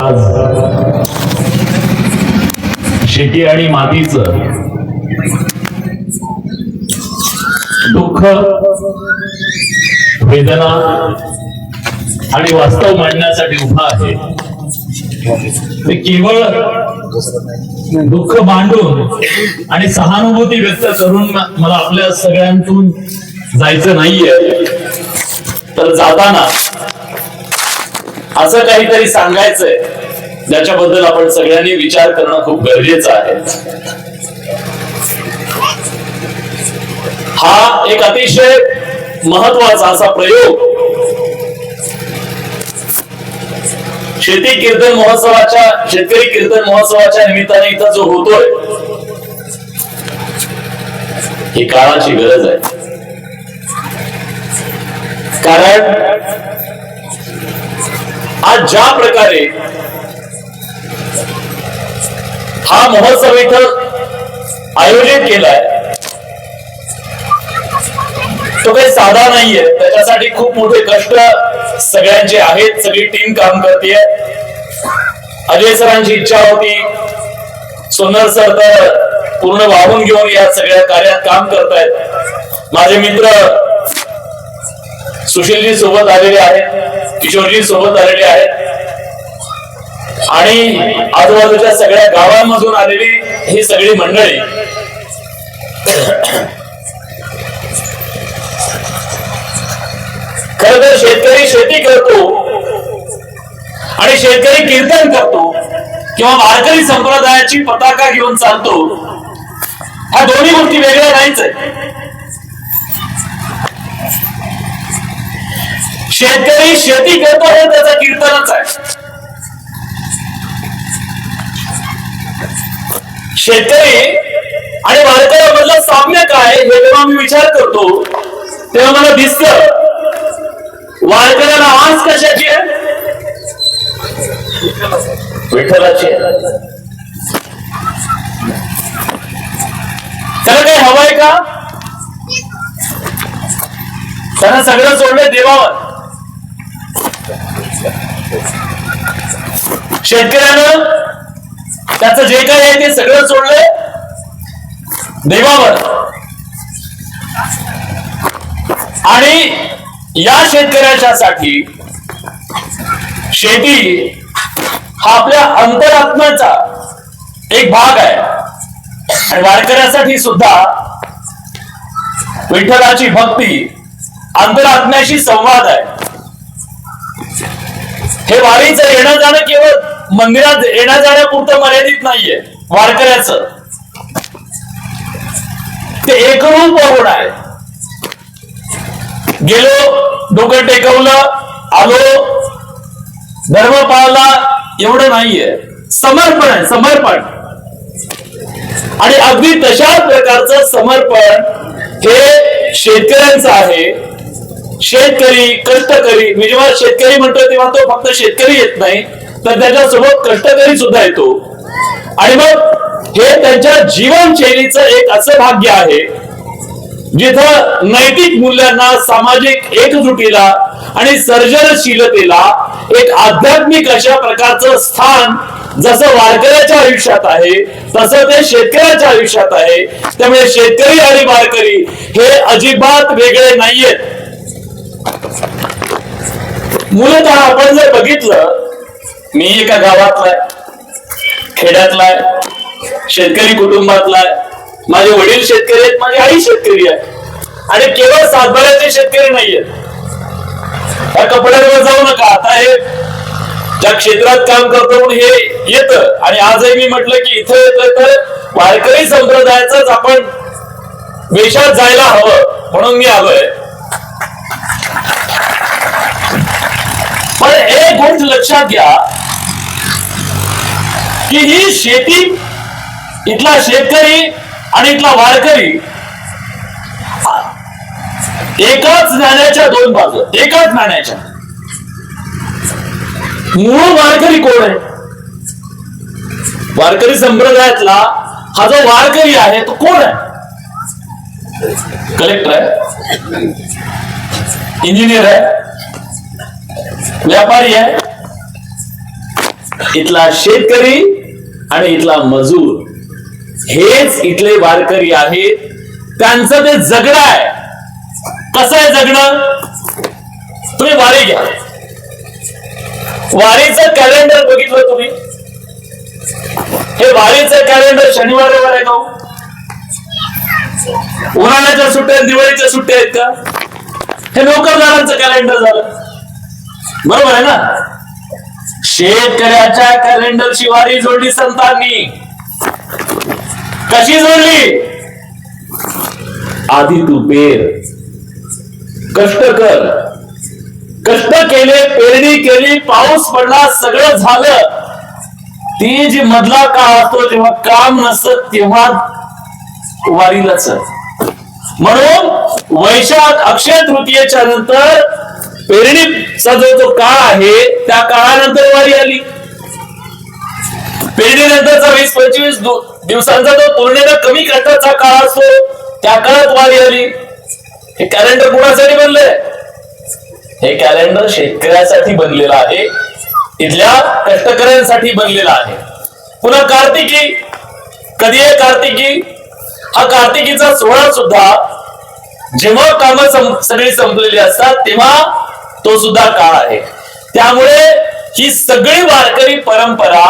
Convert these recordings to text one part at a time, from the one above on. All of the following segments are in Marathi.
आज शेती आणि मातीचं दुःख, वेदना आणि वास्तव मांडण्यासाठी उभा आहे. ते केवळ दुःख मांडून आणि सहानुभूती व्यक्त करून मला आपल्या सगळ्यांतून जायचं नाहीये, तर जाताना असं काहीतरी सांगायचंय ज्याच्याबद्दल आपण सगळ्यांनी विचार करणं खूप गरजेचं आहे. हा एक अतिशय महत्वाचा असा प्रयोग शेतकरी कीर्तन महोत्सवाच्या निमित्ताने इथं जो होतोय, ही काळाची गरज आहे. कारण आज ज्या प्रकारे हा महोत्सव इथं आयोजित केलाय तो काही साधा नाहीये. त्याच्यासाठी खूप मोठे कष्ट सगळ्यांचे आहेत. सगळी टीम काम करते. अजय सरांची इच्छा होती, सोनर सर तर पूर्ण वाहून घेऊन या सगळ्या कार्यात काम करतायत. माझे मित्र सुशीलजी सोबत आलेले आहेत, किशोरजी सोबत आलेले आहेत आणि आजूबाजूच्या सगळ्या गावांमधून आलेली ही सगळी मंडळी. खरं तर शेतकरी शेती करतो आणि शेतकरी कीर्तन करतो किंवा वारकरी संप्रदायाची पताका घेऊन चालतो, ह्या दोन्ही गोष्टी वेगळ्या नाहीच आहेत. शेतकरी शेती करतो हे त्याचं कीर्तनच आहे. शेतकरी आणि वारकऱ्यामधलं साम्य काय हे जेव्हा मी विचार करतो तेव्हा मला दिसतं, वारकऱ्याला आस कशाची आहे? विठ्ठलाची आहे. त्याला काही हवंय का? त्यानं सगळं सोडलंय देवावर. शेतकऱ्यानं त्याचं जे काही आहे ते सगळं सोडलंय देवावर. आणि या शेतकऱ्याच्यासाठी शेती हा आपल्या अंतरात्म्याचा एक भाग आहे. आणि वारकऱ्यासाठी सुद्धा विठ्ठलाची भक्ती अंतरात्म्याशी संवाद आहे. हे वारीचं येणं जाणं केवळ मंदिरात येण्या जाण्यापुरतं मर्यादित नाहीये. वारकऱ्याचं ते एकरूप होणं आहे. गेलो, डोकं टेकवलं, आलो, धर्म पाळला एवढं नाहीये. समर्पण आहे, समर्पण. आणि अगदी तशाच प्रकारचं समर्पण हे शेतकऱ्यांचं आहे. शेतकरी, कष्टकरी, मी जेव्हा शेतकरी म्हणतो तेव्हा तो फक्त शेतकरी येत नाही, तर त्याच्यासोबत कष्टकरी सुद्धा येतो. आणि मग हे त्यांच्या जीवनशैलीचं एक असं भाग्य आहे जिथं नैतिक मूल्यांना, सामाजिक एकजुटीला आणि सर्जनशीलतेला एक आध्यात्मिक अशा प्रकारचं स्थान जसं वारकऱ्याच्या आयुष्यात आहे तसं ते शेतकऱ्याच्या आयुष्यात आहे. त्यामुळे शेतकरी आणि वारकरी हे अजिबात वेगळे नाहीयेत. मूलतः आपण जर बघितलं, मी एका गावातला आहे, खेड्यातला आहे, शेतकरी कुटुंबातला आहे. माझे वडील शेतकरी आहेत, माझी आई शेतकरी आहे. आणि केवळ सातबाऱ्याचे शेतकरी नाहीयेत. या कपड्यांवर जाऊ नका. आता हे ज्या क्षेत्रात काम करतो म्हणून हे येतं. आणि आजही मी म्हटलं की इथं येतं तर वारकरी संप्रदायाच आपण वेशात जायला हवं म्हणून मी आलोय. पण एक गोष्ट लक्षात घ्या की ही शेती, इथला शेतकरी आणि इथला वारकरी एकाच नाण्याच्या दोन बाजू, एकाच नाण्याच्या. मूळ वारकरी कोण आहे? वारकरी संप्रदायातला हा जो वारकरी आहे तो कोण आहे? कलेक्टर आहे, इंजिनियर है, व्यापारी है, इथला शेतकरी आणि इथला मजूर हेच इथले वारकरी आहेत. त्यांचं ते जगणं आहे. कसं आहे जगणं? तुम्ही वारी घ्या. वारीचं कॅलेंडर बघितलं तुम्ही? हे वारीचं कॅलेंडर शनिवार रविवार आहे का? उन्हाळ्याच्या सुट्ट्या दिवाळीच्या सुट्ट्या आहेत का? हे नोकरदारांचं कॅलेंडर झालं. बरोबर आहे ना? शेतकऱ्याच्या कॅलेंडरची वारी जोडली संतांनी. कशी जोडली? आधी तू पेर, कष्ट कर, कष्ट केले, पेरणी केली, पाऊस पडला, सगळं झालं. ती जी मधला काळ असतो जेव्हा काम नसत तेव्हा वारीलाच. म्हणून वैशाख अक्षय तृतीयेच्या नंतर पेरणीचा जो काळ आहे त्या काळानंतर वारी आली. पेरणीनंतरचा 20-25 दिवसांचा जो तुलनेने कमी कष्टाचा काळ असतो त्या काळात वारी आली. हे कॅलेंडर कुणासाठी बनलंय? हे कॅलेंडर शेतकऱ्यासाठी बनलेलं आहे, इथल्या कष्टकऱ्यांसाठी बनलेला आहे. पुन्हा कार्तिकी. कधी आहे कार्तिकी? हा कार्तिकीचा सोहळा सुद्धा जेव्हा कामं सगळी संपलेली असतात तेव्हा तो सुद्धा काळ आहे. त्यामुळे ही सगळी वारकरी परंपरा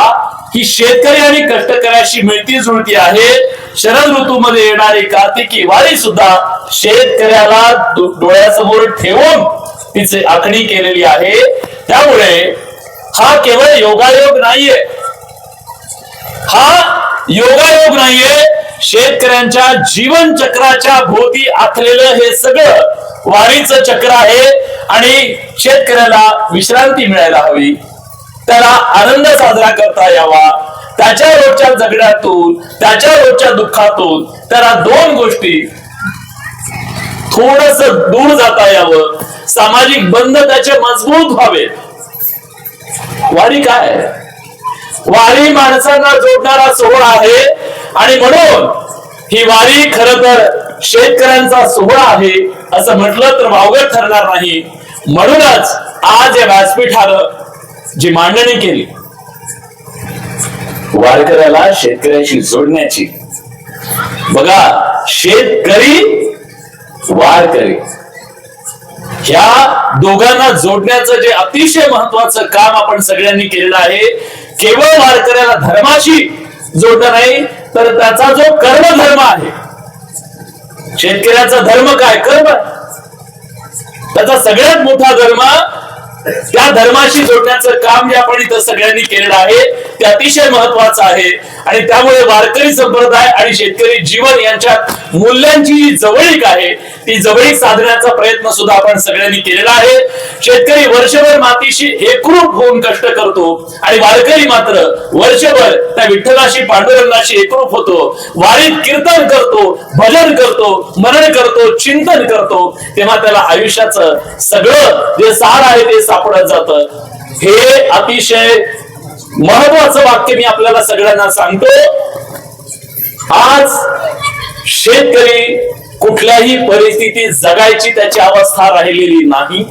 ही शेतकरी आणि कष्टकऱ्याशी मिळती जुळती आहे. शरद ऋतूमध्ये येणारी कार्तिकी वारी सुद्धा शेतकऱ्याला डोळ्यासमोर ठेवून तिचे आखणी केलेली आहे. त्यामुळे हा केवळ योगायोग नाहीये. हा योगायोग नाहीये. शेतकऱ्यांच्या जीवन चक्राच्या भोवती आखलेलं हे सगळं वारीचं चक्र आहे. आणि शेतकऱ्याला विश्रांती मिळायला हवी, त्याला आनंद साजरा करता यावा, त्याच्या रोजच्या जगण्यातून, त्याच्या रोजच्या दुःखातून त्याला दोन गोष्टी थोडस दूर जाता यावं, सामाजिक बंध त्याचे मजबूत व्हावेत. वारी काय? वारी माणसांना जोडणारा सोहळा आहे. आणि म्हणून ही वारी खरं तर शेतकऱ्यांचा सोहळा आहे असं म्हटलं तर वावगं ठरणार नाही. म्हणूनच आज या व्यासपीठानं जी मांडणी केली वारकऱ्याला शेतकऱ्याशी जोडण्याची. बघा, शेतकरी वारकरी ह्या दोघांना जोडण्याचं जे अतिशय महत्वाचं काम आपण सगळ्यांनी केलेलं आहे. केवळ वारकऱ्याला धर्माशी जोडणं नाही तर त्याचा जो कर्मधर्म आहे. शेतकऱ्याचा धर्म काय? कर्म. त्याचा सगळ्यात मोठा धर्म, त्या धर्माशी जोडण्याचं काम जे आपण इथं सगळ्यांनी केलेलं आहे ते अतिशय महत्वाचं आहे. आणि त्यामुळे वारकरी संप्रदाय आणि शेतकरी जीवन यांच्यात मूल्यांची जी जवळीक आहे ती जवळीक साधण्याचा प्रयत्न सुद्धा आपण सगळ्यांनी केलेला आहे. शेतकरी वर्षभर मातीशी एकरूप होऊन कष्ट करतो आणि वारकरी मात्र वर्षभर त्या विठ्ठलाशी पांडुरंगाशी एकरूप होतो. वारीत कीर्तन करतो, भजन करतो, मनन करतो, चिंतन करतो. तेव्हा त्याला आयुष्याचं सगळं जे सार आहे ते सापडत जातं. हे अतिशय महत्वाचं वाक्य मी आपल्याला सगळ्यांना सांगतो. आज शेतकरी कुठल्याही परिस्थितीत जगायची त्याची अवस्था राहिलेली नाही,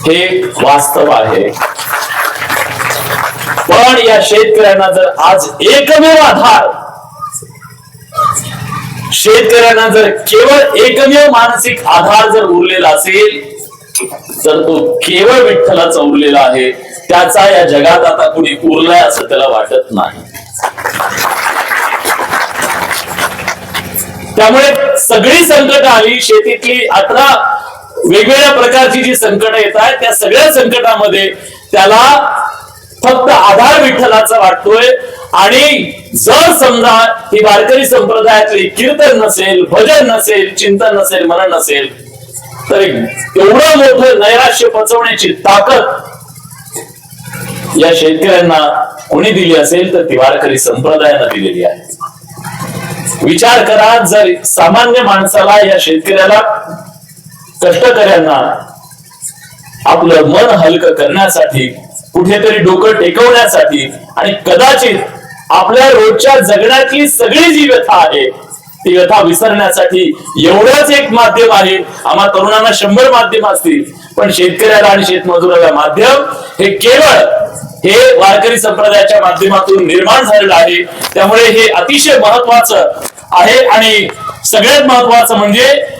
हे वास्तव आहे. पण या शेतकऱ्यांना जर आज एकमेव आधार, शेतकऱ्यांना जर केवळ एकमेव मानसिक आधार जर उरलेला असेल तर तो केवळ विठ्ठलाचा उरलेला आहे. त्याचा या जगात आता कुणी उरलाय असं त्याला वाटत नाही. त्यामुळे सगळी संकट आली शेतीतली, 18 वेगवेगळ्या प्रकारची जी संकट येत आहेत त्या सगळ्या संकटामध्ये त्याला फक्त आधार विठ्ठलाचा वाटतोय. आणि जर समजा ही वारकरी संप्रदायातली कीर्तन नसेल, भजन नसेल, चिंतन नसेल, मनन नसेल तर एवढं मोठं नैराश्य पचवण्याची ताकद या शेतकऱ्यांना कोणी दिली असेल तर ती वारकरी संप्रदायानं दिलेली आहे. विचार करा, जर सामान्य माणसाला, या शेतकऱ्याला, कष्टकऱ्यांना आपलं मन हलकं करण्यासाठी, कुठेतरी डोकं टेकवण्यासाठी आणि कदाचित आपल्या रोजच्या जगण्यातली सगळी जी व्यथा आहे ती व्यथा विसरण्यासाठी एवढंच एक माध्यम आहे. आम्हा तरुणांना 100 माध्यम असतील पण शेतकऱ्याला आणि शेतमजुराला माध्यम हे केवळ हे वारकरी संप्रदायाच्या माध्यमातून निर्माण झालेलं आहे. त्यामुळे हे अतिशय महत्वाचं आहे. आणि सगळ्यात महत्वाचं म्हणजे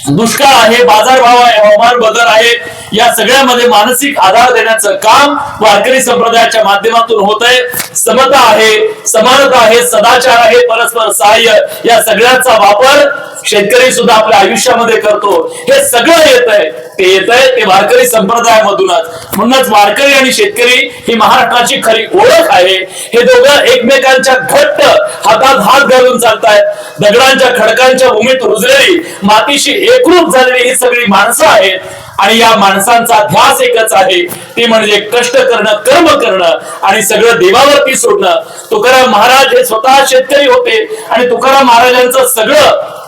दुष्काळ आहे, बाजारभाव आहे, हवामान बदल आहे, या सगळ्यामध्ये मानसिक आधार देण्याचं काम वारकरी संप्रदायाच्या माध्यमातून होत आहे. समता आहे, समानता आहे, सदाचार आहे, परस्पर सहाय्य, या सगळ्याचा वापर शेतकरी सुद्धा आपल्या आयुष्यामध्ये करतो. हे सगळं येत आहे ते वारकरी संप्रदायामधूनच. म्हणूनच वारकरी आणि शेतकरी ही महाराष्ट्राची खरी ओळख आहे. हे दोघं एकमेकांच्या घट्ट हातात हात घालून चालतायत. दगडांच्या खडकांच्या भूमीत रुजलेली, मातीशी एकरूप झालेली ही सगळी माणसं आहेत. आणि या माणसांचा ध्यास एकच आहे, ती म्हणजे कष्ट करणं, कर्म करणं आणि सगळं देवावरती सोडणं. तुकाराम महाराज हे स्वतः शेतकरी होते आणि तुकाराम महाराजांचं सगळं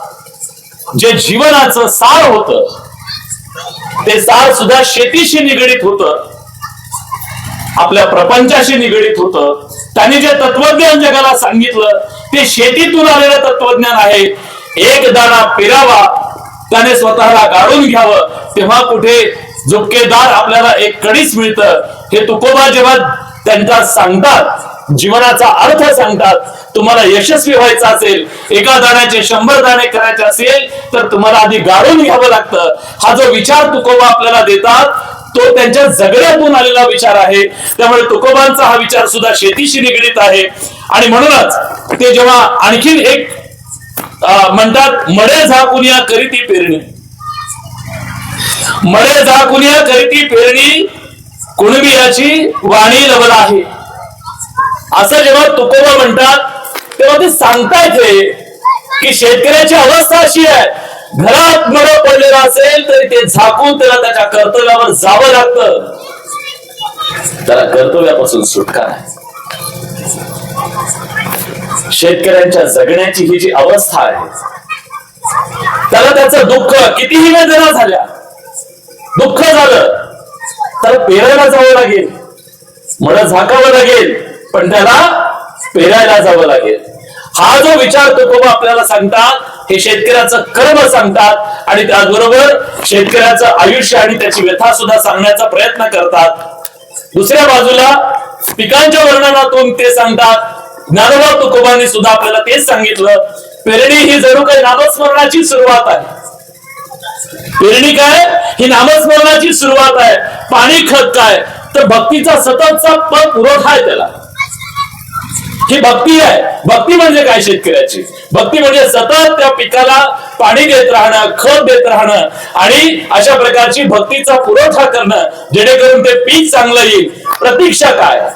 जे जीवनाचं सार होतं ते सार सुद्धा शेतीशी निगडीत होतं, आपल्या प्रपंचाशी निगडीत होतं. त्यांनी जे तत्वज्ञान जगाला सांगितलं ते शेतीतून आलेलं तत्वज्ञान आहे. एक दाणा पेरावा त्याने स्वतःला गाडून घ्यावं, तेव्हा कुठे झुपकेदार आपल्याला एक कणीस मिळतं. हे तुकोबा जेव्हा त्यांचा सांगतात, जीवनाचा अर्थ सांगतात, तुम्हाला यशस्वी व्हायचं असेल, एका दाण्याचे 100 दाणे करायचे असेल तर तुम्हाला आधी गाडून घ्यावं लागतं. हा जो विचार तुकोबा आपल्याला देतात तो त्यांच्या जगण्यातून आलेला विचार आहे. त्यामुळे तुकोबांचा हा विचार सुद्धा शेतीशी निगडीत आहे. आणि म्हणूनच ते जेव्हा आणखीन एक म्हणतात, मळे झाकुनिया करीती पेरणी, मळे झाकुनिया करीती पेरणी, कुणबियाची वाणी लवल आहे. असं जेव्हा तुकोबा म्हणतात तेव्हा ते सांगतायत की शेतकऱ्याची अवस्था अशी आहे, घरात मळ पडलेला असेल तरी ते झाकून त्याला त्याच्या कर्तव्यावर जावं लागतं. त्याला कर्तव्यापासून सुटका नाही. शेतकऱ्यांच्या जगण्याची ही जी अवस्था आहे, त्याला त्याचं दुःख कितीही वेदना झाल्या, दुःख झालं तर पेरायला जावं लागेल, मळ झाकावं लागेल, पण त्याला पेरायला जावं लागेल. हा जो विचार तुकोबा आपल्याला सांगतात, हे शेतकऱ्याचं कर्म सांगतात आणि त्याचबरोबर शेतकऱ्याचं आयुष्य आणि त्याची व्यथा सुद्धा सांगण्याचा प्रयत्न करतात. दुसऱ्या बाजूला पिकांच्या वर्णनातून ते सांगतात. ज्ञानोबा तुकोबांनी सुद्धा आपल्याला तेच सांगितलं, पेरणी ही जणू काही नामस्मरणाची सुरुवात आहे. पेरणी काय, ही नामस्मरणाची सुरुवात आहे. पाणी खत काय, तर भक्तीचा सततचा पुरवठा आहे त्याला. ही भक्ती आहे. भक्ती म्हणजे काय, शेतकऱ्याची भक्ती म्हणजे सतत त्या पिकाला पाणी देत राहणं, खत देत राहणं आणि अशा प्रकारची भक्तीचा पुरवठा करणं, जेणेकरून ते पीक चांगलं येईल. प्रतीक्षा काय,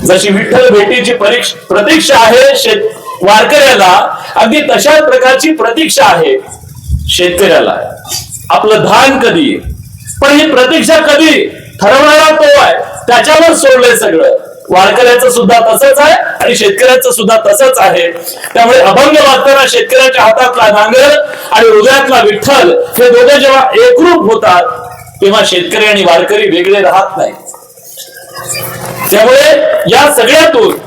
जशी विठ्ठल भेटीची प्रतीक्षा आहे वारकऱ्याला, अगदी तशाच प्रकारची प्रतीक्षा आहे शेतकऱ्याला. आपलं धान कधी, पण ही प्रतीक्षा कधी ठरवणारा तो आहे, त्याच्यावर सोडलंय सगळं. वारकऱ्याचं सुद्धा तसंच आहे आणि शेतकऱ्याचं सुद्धा तसंच आहे. त्यामुळे अभंग वाचताना शेतकऱ्याच्या हातातला नांगर आणि हृदयातला विठ्ठल हे दोघे जेव्हा एकरूप होतात तेव्हा शेतकरी आणि वारकरी वेगळे राहत नाही. त्यामुळे या सगळ्यातून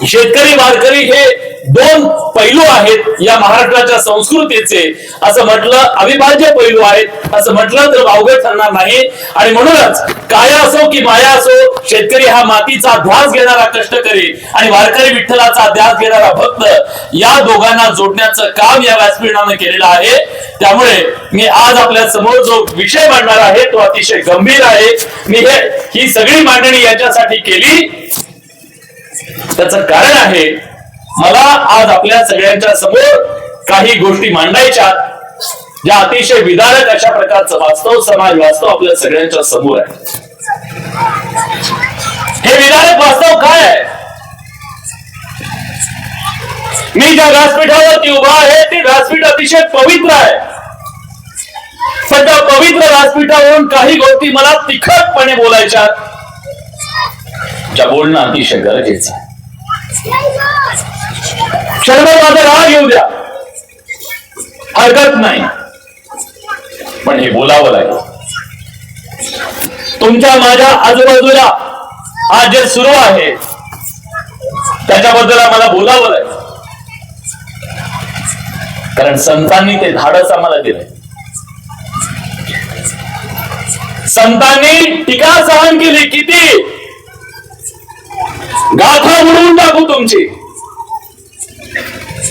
शेतकरी वारकरी हे दोन पैलू आहेत या महाराष्ट्राच्या संस्कृतीचे. असं म्हटलं अविभाज्य पैलू आहेत, असं म्हटलं तर वावगं ठरणार नाही. आणि म्हणूनच काया असो की माया असो, शेतकरी हा मातीचा ध्यास घेणारा कष्टकरी आणि वारकरी विठ्ठलाचा ध्यास घेणारा भक्त, या दोघांना जोडण्याचं काम या व्यासपीठाने केलेलं आहे. त्यामुळे मी आज आपल्या समोर जो विषय मांडणार आहे तो अतिशय गंभीर आहे. मी ही सगळी मांडणी याच्यासाठी केली, त्याचं कारण आहे, मला आज आपल्या सगळ्यांच्या समोर काही गोष्टी मांडायच्या ज्या अतिशय विदारक अशा प्रकारचं वास्तव, समाज वास्तव आपल्या सगळ्यांच्या समोर आहे. हे विदारक वास्तव काय आहे? मी ज्या व्यासपीठावरती उभा आहे ते व्यासपीठ अतिशय पवित्र आहे. पण त्या पवित्र व्यासपीठावरून काही गोष्टी मला तिखटपणे बोलायच्या, ज्या बोलणं अतिशय गरजेचं आहे. क्षणभर माझा राग येऊ द्या, हरकत नाही, पण हे बोलावं लागेल. तुमच्या माझ्या आजूबाजूला आज जे सुरू आहे त्याच्याबद्दल आम्हाला बोलावं लागेल. कारण संतांनी ते धाडस आम्हाला दिले. संतांनी टीका सहन केली, किती गाथा उडवून टाकू तुमची,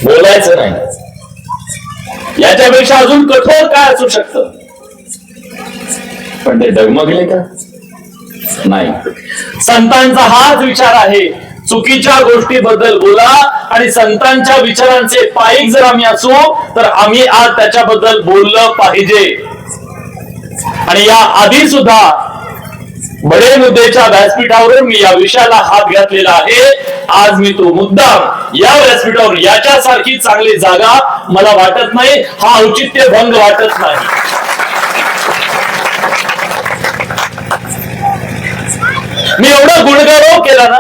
बोलायचं नाही. याच्यापेक्षा अजून कठोर काय असू शकतं? पण ते डगमगले का? नाही. संतांचा हाच विचार आहे, चुकीच्या गोष्टीबद्दल बोला आणि संतांच्या विचारांचे पाईक जर आम्ही असू तर आम्ही आज त्याच्याबद्दल बोललं पाहिजे. आणि या आधी सुद्धा बडे मुद्देच्या व्यासपीठावर मी या विषयाला हात घातलेला आहे. आज मी तो मुद्दाम या व्यासपीठावर याच्यासारखी चांगली जागा मला वाटत नाही, हा औचित्य भंग वाटत नाही. मी एवढा गुणगौरव केला ना,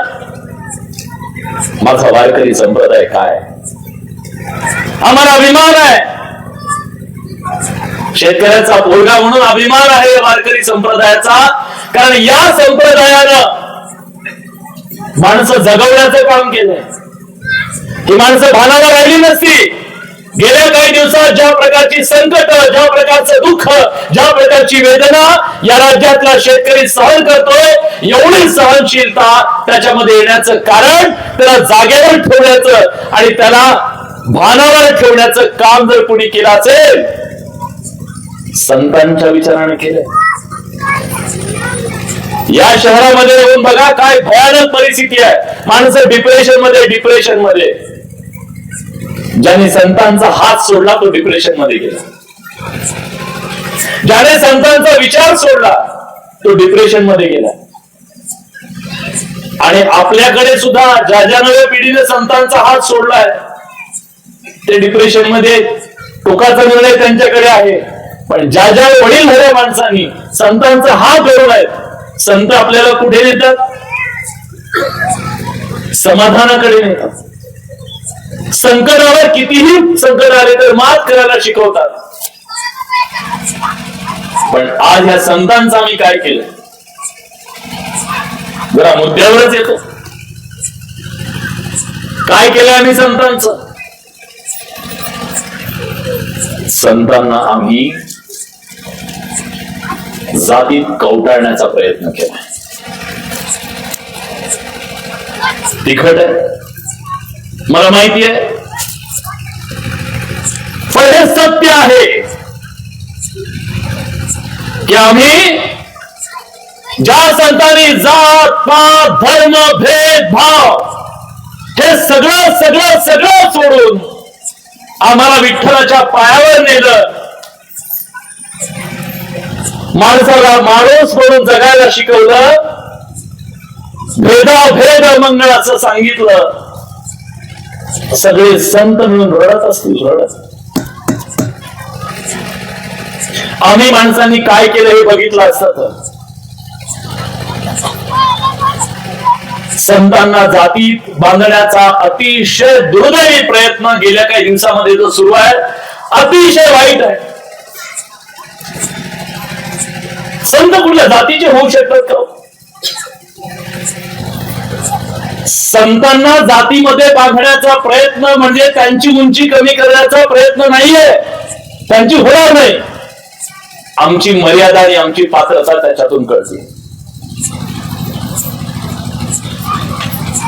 माझा वारकरी संप्रदाय काय, आम्हाला अभिमान आहे. शेतकऱ्याचा पोरगा म्हणून अभिमान आहे वारकरी संप्रदायाचा. कारण या संप्रदायानं माणसं जगवण्याचं काम केलंय. ही माणसं भानावर राहिली नसती. गेल्या काही दिवसात ज्या प्रकारची संकट, ज्या प्रकारचं दुःख, ज्या प्रकारची वेदना या राज्यातला शेतकरी सहन करतोय, एवढी सहनशीलता त्याच्यामध्ये येण्याचं कारण त्याला जागेवर ठेवण्याचं आणि त्याला भानावर ठेवण्याचं काम जर कोणी केलं असेल, संतांच्या विचाराने केलं. या शहरामध्ये येऊन बघा काय भयानक परिस्थिती आहे. माणसं डिप्रेशन मध्ये. ज्याने संतांचा हात सोडला तो डिप्रेशन मध्ये गेला. ज्याने संतांचा विचार सोडला तो डिप्रेशन मध्ये गेला. आणि आपल्याकडे सुद्धा ज्या नव्या पिढीने संतांचा हात सोडलाय ते डिप्रेशन मध्ये. टोकाचा निर्णय त्यांच्याकडे आहे. पण ज्या वडील झाल्या माणसांनी संतांचा हात धरलाय, संत आपल्याला कुठे नेतात? समाधानाकडे नेतात. संकटावर कितीही संकट आले तर मात करायला शिकवतात. पण आज या संतांचं आम्ही काय केलं? जरा मुद्द्यावरच येतो. काय केलं आम्ही संतांचं? संतांना आम्ही जातीत कवटाळण्याचा प्रयत्न केला. तिखट आहे, मला माहिती आहे, पण हे सत्य आहे की आम्ही ज्या संतांनी जात पात धर्म भेदभाव हे सगळं सोडून आम्हाला विठ्ठलाच्या पायावर नेलं, माणसाला माणूस म्हणून जगायला शिकवलं, भेद मंगळाचं सांगितलं, सगळे संत म्हणून रडत असतील. आम्ही माणसांनी काय केलं हे बघितलं असतं तर संतांना जातीत बांधण्याचा अतिशय दुर्दैवी प्रयत्न गेल्या काही दिवसामध्ये जो सुरू आहे, अतिशय वाईट आहे. संत कुठल्या जातीचे होऊ शकतात का? संतांना जातीमध्ये बांधण्याचा प्रयत्न म्हणजे त्यांची उंची कमी करण्याचा प्रयत्न नाहीये, त्यांची होणार नाही. आमची मर्यादा आणि आमची पात्रता त्याच्यातून कळते.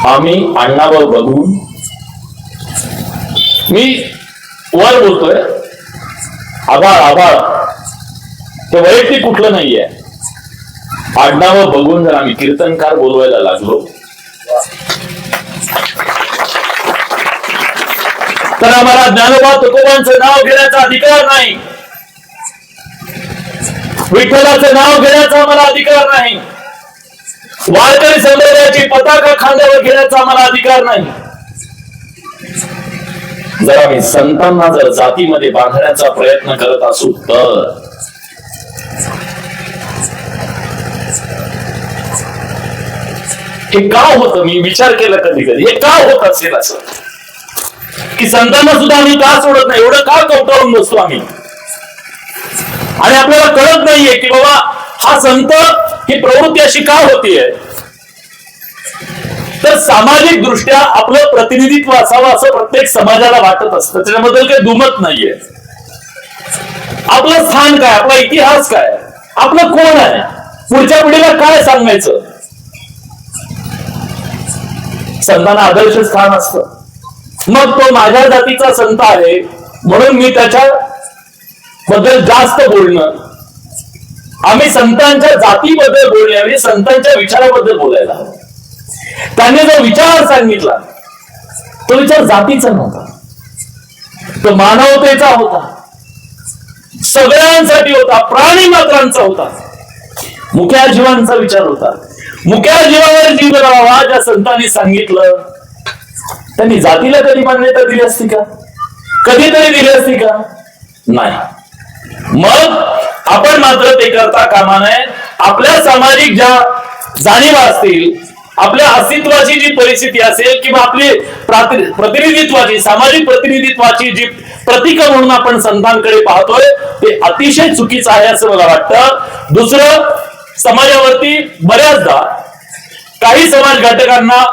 आम्ही अण्णाभाऊ बघून, मी वर बोलतोय, आभाळ ते वैयक्तिक कुठलं नाहीये. अण्णाभाऊ बघून जर आम्ही कीर्तनकार बोलवायला लागलो तर आम्हाला ज्ञानोबा तुकोबांचं नाव घेण्याचा अधिकार नाही, विठ्ठलाचं नाव घेण्याचा आम्हाला अधिकार नाही, वारकरी संप्रदायाची पताका खांद्यावर घेण्याचा आम्हाला अधिकार नाही. जर आम्ही संतांना जर जातीमध्ये बांधण्याचा प्रयत्न करत असू तर हे का होतं? मी विचार केला कधी हे का होत असेल असं, की संतांना सुद्धा आम्ही का सोडत नाही, एवढं का कवटाळून बसतो आम्ही? आणि आपल्याला कळत नाहीये की बाबा हा संत ही प्रवृत्ती अशी का होतीये? तर सामाजिक दृष्ट्या आपलं प्रतिनिधित्व असावं असं प्रत्येक समाजाला वाटत असतं, त्याच्याबद्दल काही दुमत नाहीये. आपलं स्थान काय, आपला इतिहास काय, आपलं कोण आहे पुढच्या पिढीला काय सांगायचं? संतांना आदर्श स्थान असतं. मग तो माझ्या जातीचा संत आहे म्हणून मी त्याच्या बद्दल जास्त बोलणं, आम्ही संतांच्या जातीबद्दल बोलण्याऐवजी संतांच्या विचाराबद्दल बोलायला हवं. त्यांनी जो विचार सांगितला तो विचार जातीचा नव्हता, तो मानवतेचा होता, सगळ्यांसाठी होता, प्राणी मात्रांचा होता, मुक्या जीवांचा विचार होता. मुक्या जीवावर जीव लावा ज्या संतांनी सांगितलं, त्यांनी जातीला कधी मान्यता दिली असती का? कधीतरी दिली असती का? नाही. मग आपण मात्र ते करता कामा नये. आपल्या सामाजिक ज्या जाणीवा असतील, आपल्या अस्तित्वाची जी परिस्थिती असेल किंवा आपली प्रतिनिधित्वाची, सामाजिक प्रतिनिधित्वाची जी प्रतीक म्हणून आपण संतांकडे पाहतोय ते अतिशय चुकीचं आहे असं मला वाटतं. दुसरं, समाजावरती बऱ्याचदा काही समाज घटकांना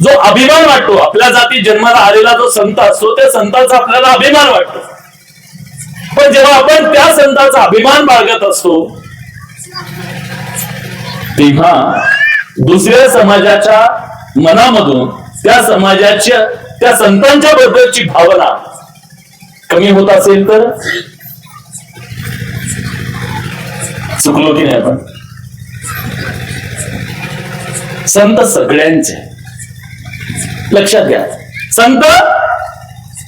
जो अभिमान वाटतो, आपल्या जाती जन्माला आलेला जो संत असतो त्या संतांचा आपल्याला अभिमान वाटतो, पण जेव्हा आपण त्या संतांचा अभिमान बाळगत असतो तेव्हा दुसऱ्या समाजाच्या मनामधून त्या समाजाच्या, त्या संतांच्या बद्दलची भावना कमी होत असेल तर चुकलो की नाही आपण? संत सगळ्यांचे, लक्षात घ्या, संत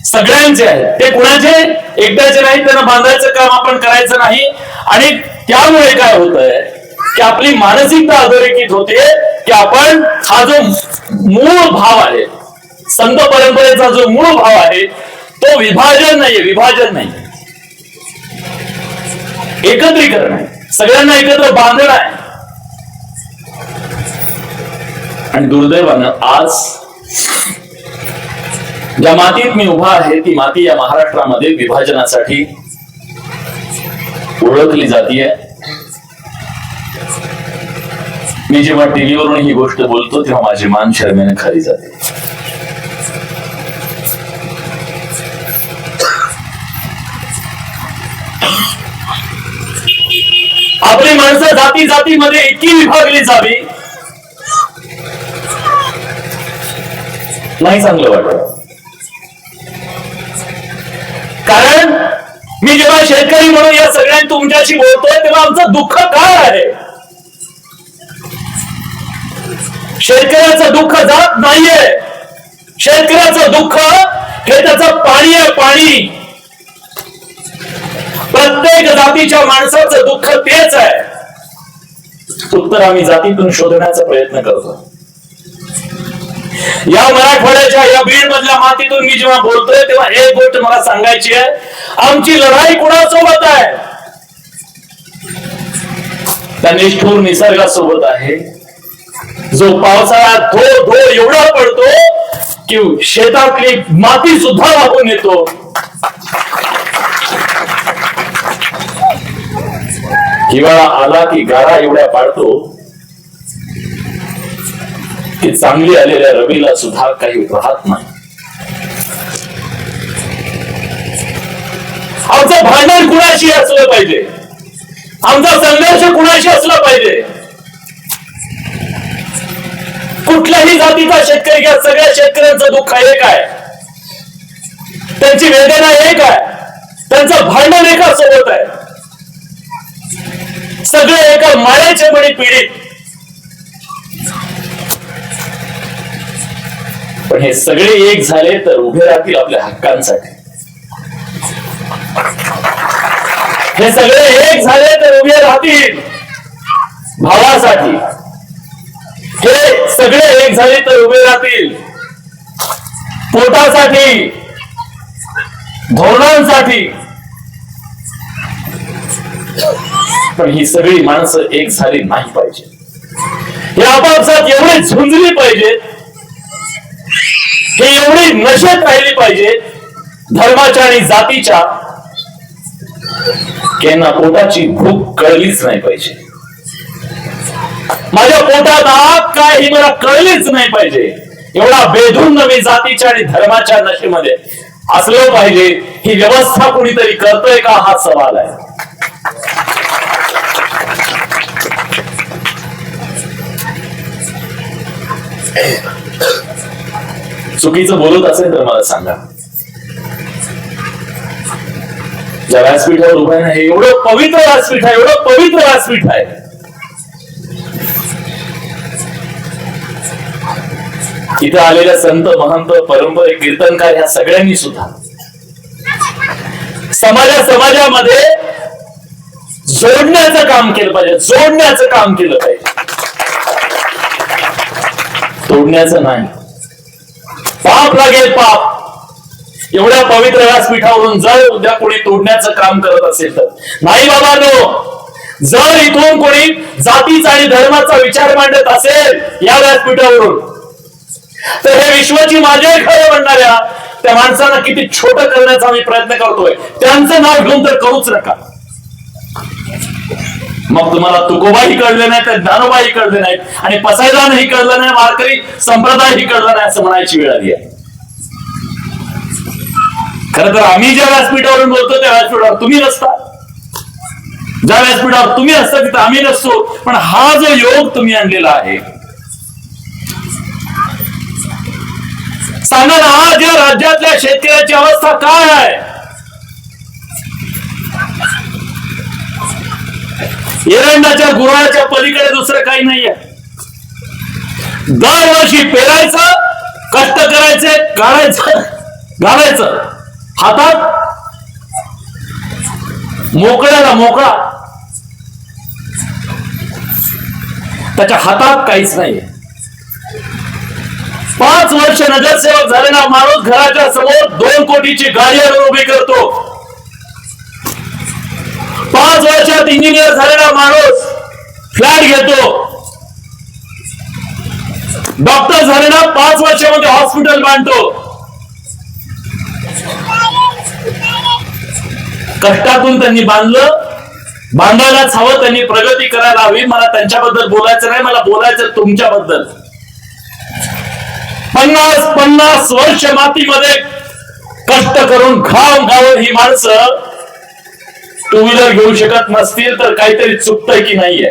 सगळ्यांचे आहेत. ते कुणाचे एकट्याचे नाही, त्यांना बांधायचं काम आपण करायचं नाही. आणि त्यामुळे काय होतंय की आपली मानसिकता अधोरेखित होते की आपण हा जो मूळ भाव आहे, संत परंपरेचा जो मूळ भाव आहे तो विभाजन नाहीये, विभाजन नाही, एकत्रीकरण आहे, सगळ्यांना एकत्र बांधणं आहे. आणि दुर्दैवानं आज ज्या मातीत मी उभा आहे ती माती या महाराष्ट्रामध्ये विभाजनासाठी ओळखली जातीये. मी जेव्हा टीव्हीवरून ही गोष्ट बोलतो तेव्हा माझी मान शरमेने खाली जाते. आपली माणसं जाती जातीमध्ये इतकी विभागली जावी नाही चांगलं वाटत. कारण मी जेव्हा शेतकरी म्हणून या सगळ्यांनी तुमच्याशी बोलतोय तेव्हा आमचं दुःख काय आहे? शेतकऱ्याचं दुःख जात नाहीये, शेतकऱ्याचं दुःख हे त्याचं पाणी आहे, पाणी. प्रत्येक जातीच्या माणसाचं दुःख तेच आहे. उत्तर आम्ही जातीतून शोधण्याचा प्रयत्न करतो. या मराठवाड्याच्या, या बीड मधल्या मातीतून मी जेव्हा बोलतोय तेव्हा एक गोष्ट मला सांगायची आहे, आमची लढाई कुणासोबत आहे? त्या निष्ठुर निसर्गासोबत आहे, जो पावसाळ्यात धो धो एवढा पडतो की शेतातली माती सुद्धा वाहून येतो. हिवाळा आला की गारा एवढ्या पाडतो की चांगली आलेल्या रवीला सुद्धा काही राहत नाही. आमचं भांडण कुणाशी असलं पाहिजे, आमचा संघर्ष कुणाशी असला पाहिजे. कुठल्याही जातीचा शेतकरी घ्या, सगळ्या शेतकऱ्यांचं दुःख एक आहे, त्यांची वेदना एक आहे, त्यांचं भांडण एका सोबत आहे, सगळे एका माळ्याचे बळी पीडित. पण हे सगळे एक झाले तर उभे राहतील आपल्या हक्कांसाठी. हे सगळे एक झाले तर उभे राहतील भावासाठी. हे सगळे एक झाले तर उभे राहतील पोटासाठी, धोरणांसाठी. पण ही सगळी माणसं एक झाली नाही पाहिजे. हे आपापसात एवढे झुंजली पाहिजेत, हे एवढी नशेत राहिली पाहिजे धर्माच्या आणि जातीच्या, की यांना पोटाची भूक कळलीच नाही पाहिजे. माझ्या पोटात आग काय ही मला कळलीच नाही पाहिजे. एवढा बेधुंद मी जातीच्या आणि धर्माच्या नशेमध्ये असलो पाहिजे. ही व्यवस्था कुणीतरी करतोय का हा सवाल आहे. चुकीचं बोलत असेल तर मला सांगा. ज्या व्यासपीठावर उभा आहे ना, हे एवढं पवित्र व्यासपीठ आहे, एवढं पवित्र व्यासपीठ आहे. इथं आलेल्या संत महंत परंपरे कीर्तनकार ह्या सगळ्यांनी सुद्धा समाजामध्ये जोडण्याचं काम केलं पाहिजे, जोडण्याचं काम केलं पाहिजे, तोडण्याचं नाही. पाप लागेल पाप. एवढ्या पवित्र व्यासपीठावरून जर उद्या कोणी तोडण्याचं काम करत असेल तर नाही बाबांनो. जर इथून कोणी जातीचा आणि धर्माचा विचार मांडत असेल या व्यासपीठावरून, तर हे विश्वाची माझे खरं म्हणणाऱ्या त्या माणसांना किती छोट करण्याचा मी प्रयत्न करतोय. त्यांचं नाव घेऊन तर करूच नका. मग तुम्हाला तुकोबाही कळले नाही, तर ज्ञानोबाही कळले नाहीत, आणि पसायदानही कळलं नाही, वारकरी संप्रदायही कळला नाही असं म्हणायची वेळ आली आहे. खरं तर आम्ही ज्या व्यासपीठावरून बोलतो त्या व्यासपीठावर तुम्ही नसता, ज्या व्यासपीठावर तुम्ही असता तिथं आम्ही नसतो. पण हा जो योग तुम्ही आणलेला आहे, सांगा ना, आज या राज्यातल्या शेतकऱ्याची अवस्था काय आहे? एरंडाच्या गुराच्या पलीकडे दुसरं काही नाहीये. दरवर्षी पेरायचं, कष्ट करायचे, घालायचं हातात, मोकळ्याला मोकळा, त्याच्या हातात काहीच नाहीये. 5 वर्ष नगरसेवक झालेला माणूस घराच्या समोर 2 कोटीची गाडी उभी करतो. 5 वर्षात इंजिनियर झालेला माणूस फ्लॅट घेतो. डॉक्टर झालेला 5 वर्षामध्ये हॉस्पिटल बांधतो. कष्टातून त्यांनी बांधलं, बांधायलाच हवं, त्यांनी प्रगती करायला हवी. मला त्यांच्याबद्दल बोलायचं नाही, मला बोलायचं तुमच्याबद्दल. 50 वर्ष मातीमध्ये कष्ट करून घाम गावून ही माणसं टू व्हीलर घेऊ शकत नसतील तर काहीतरी चुकतंय की नाहीये.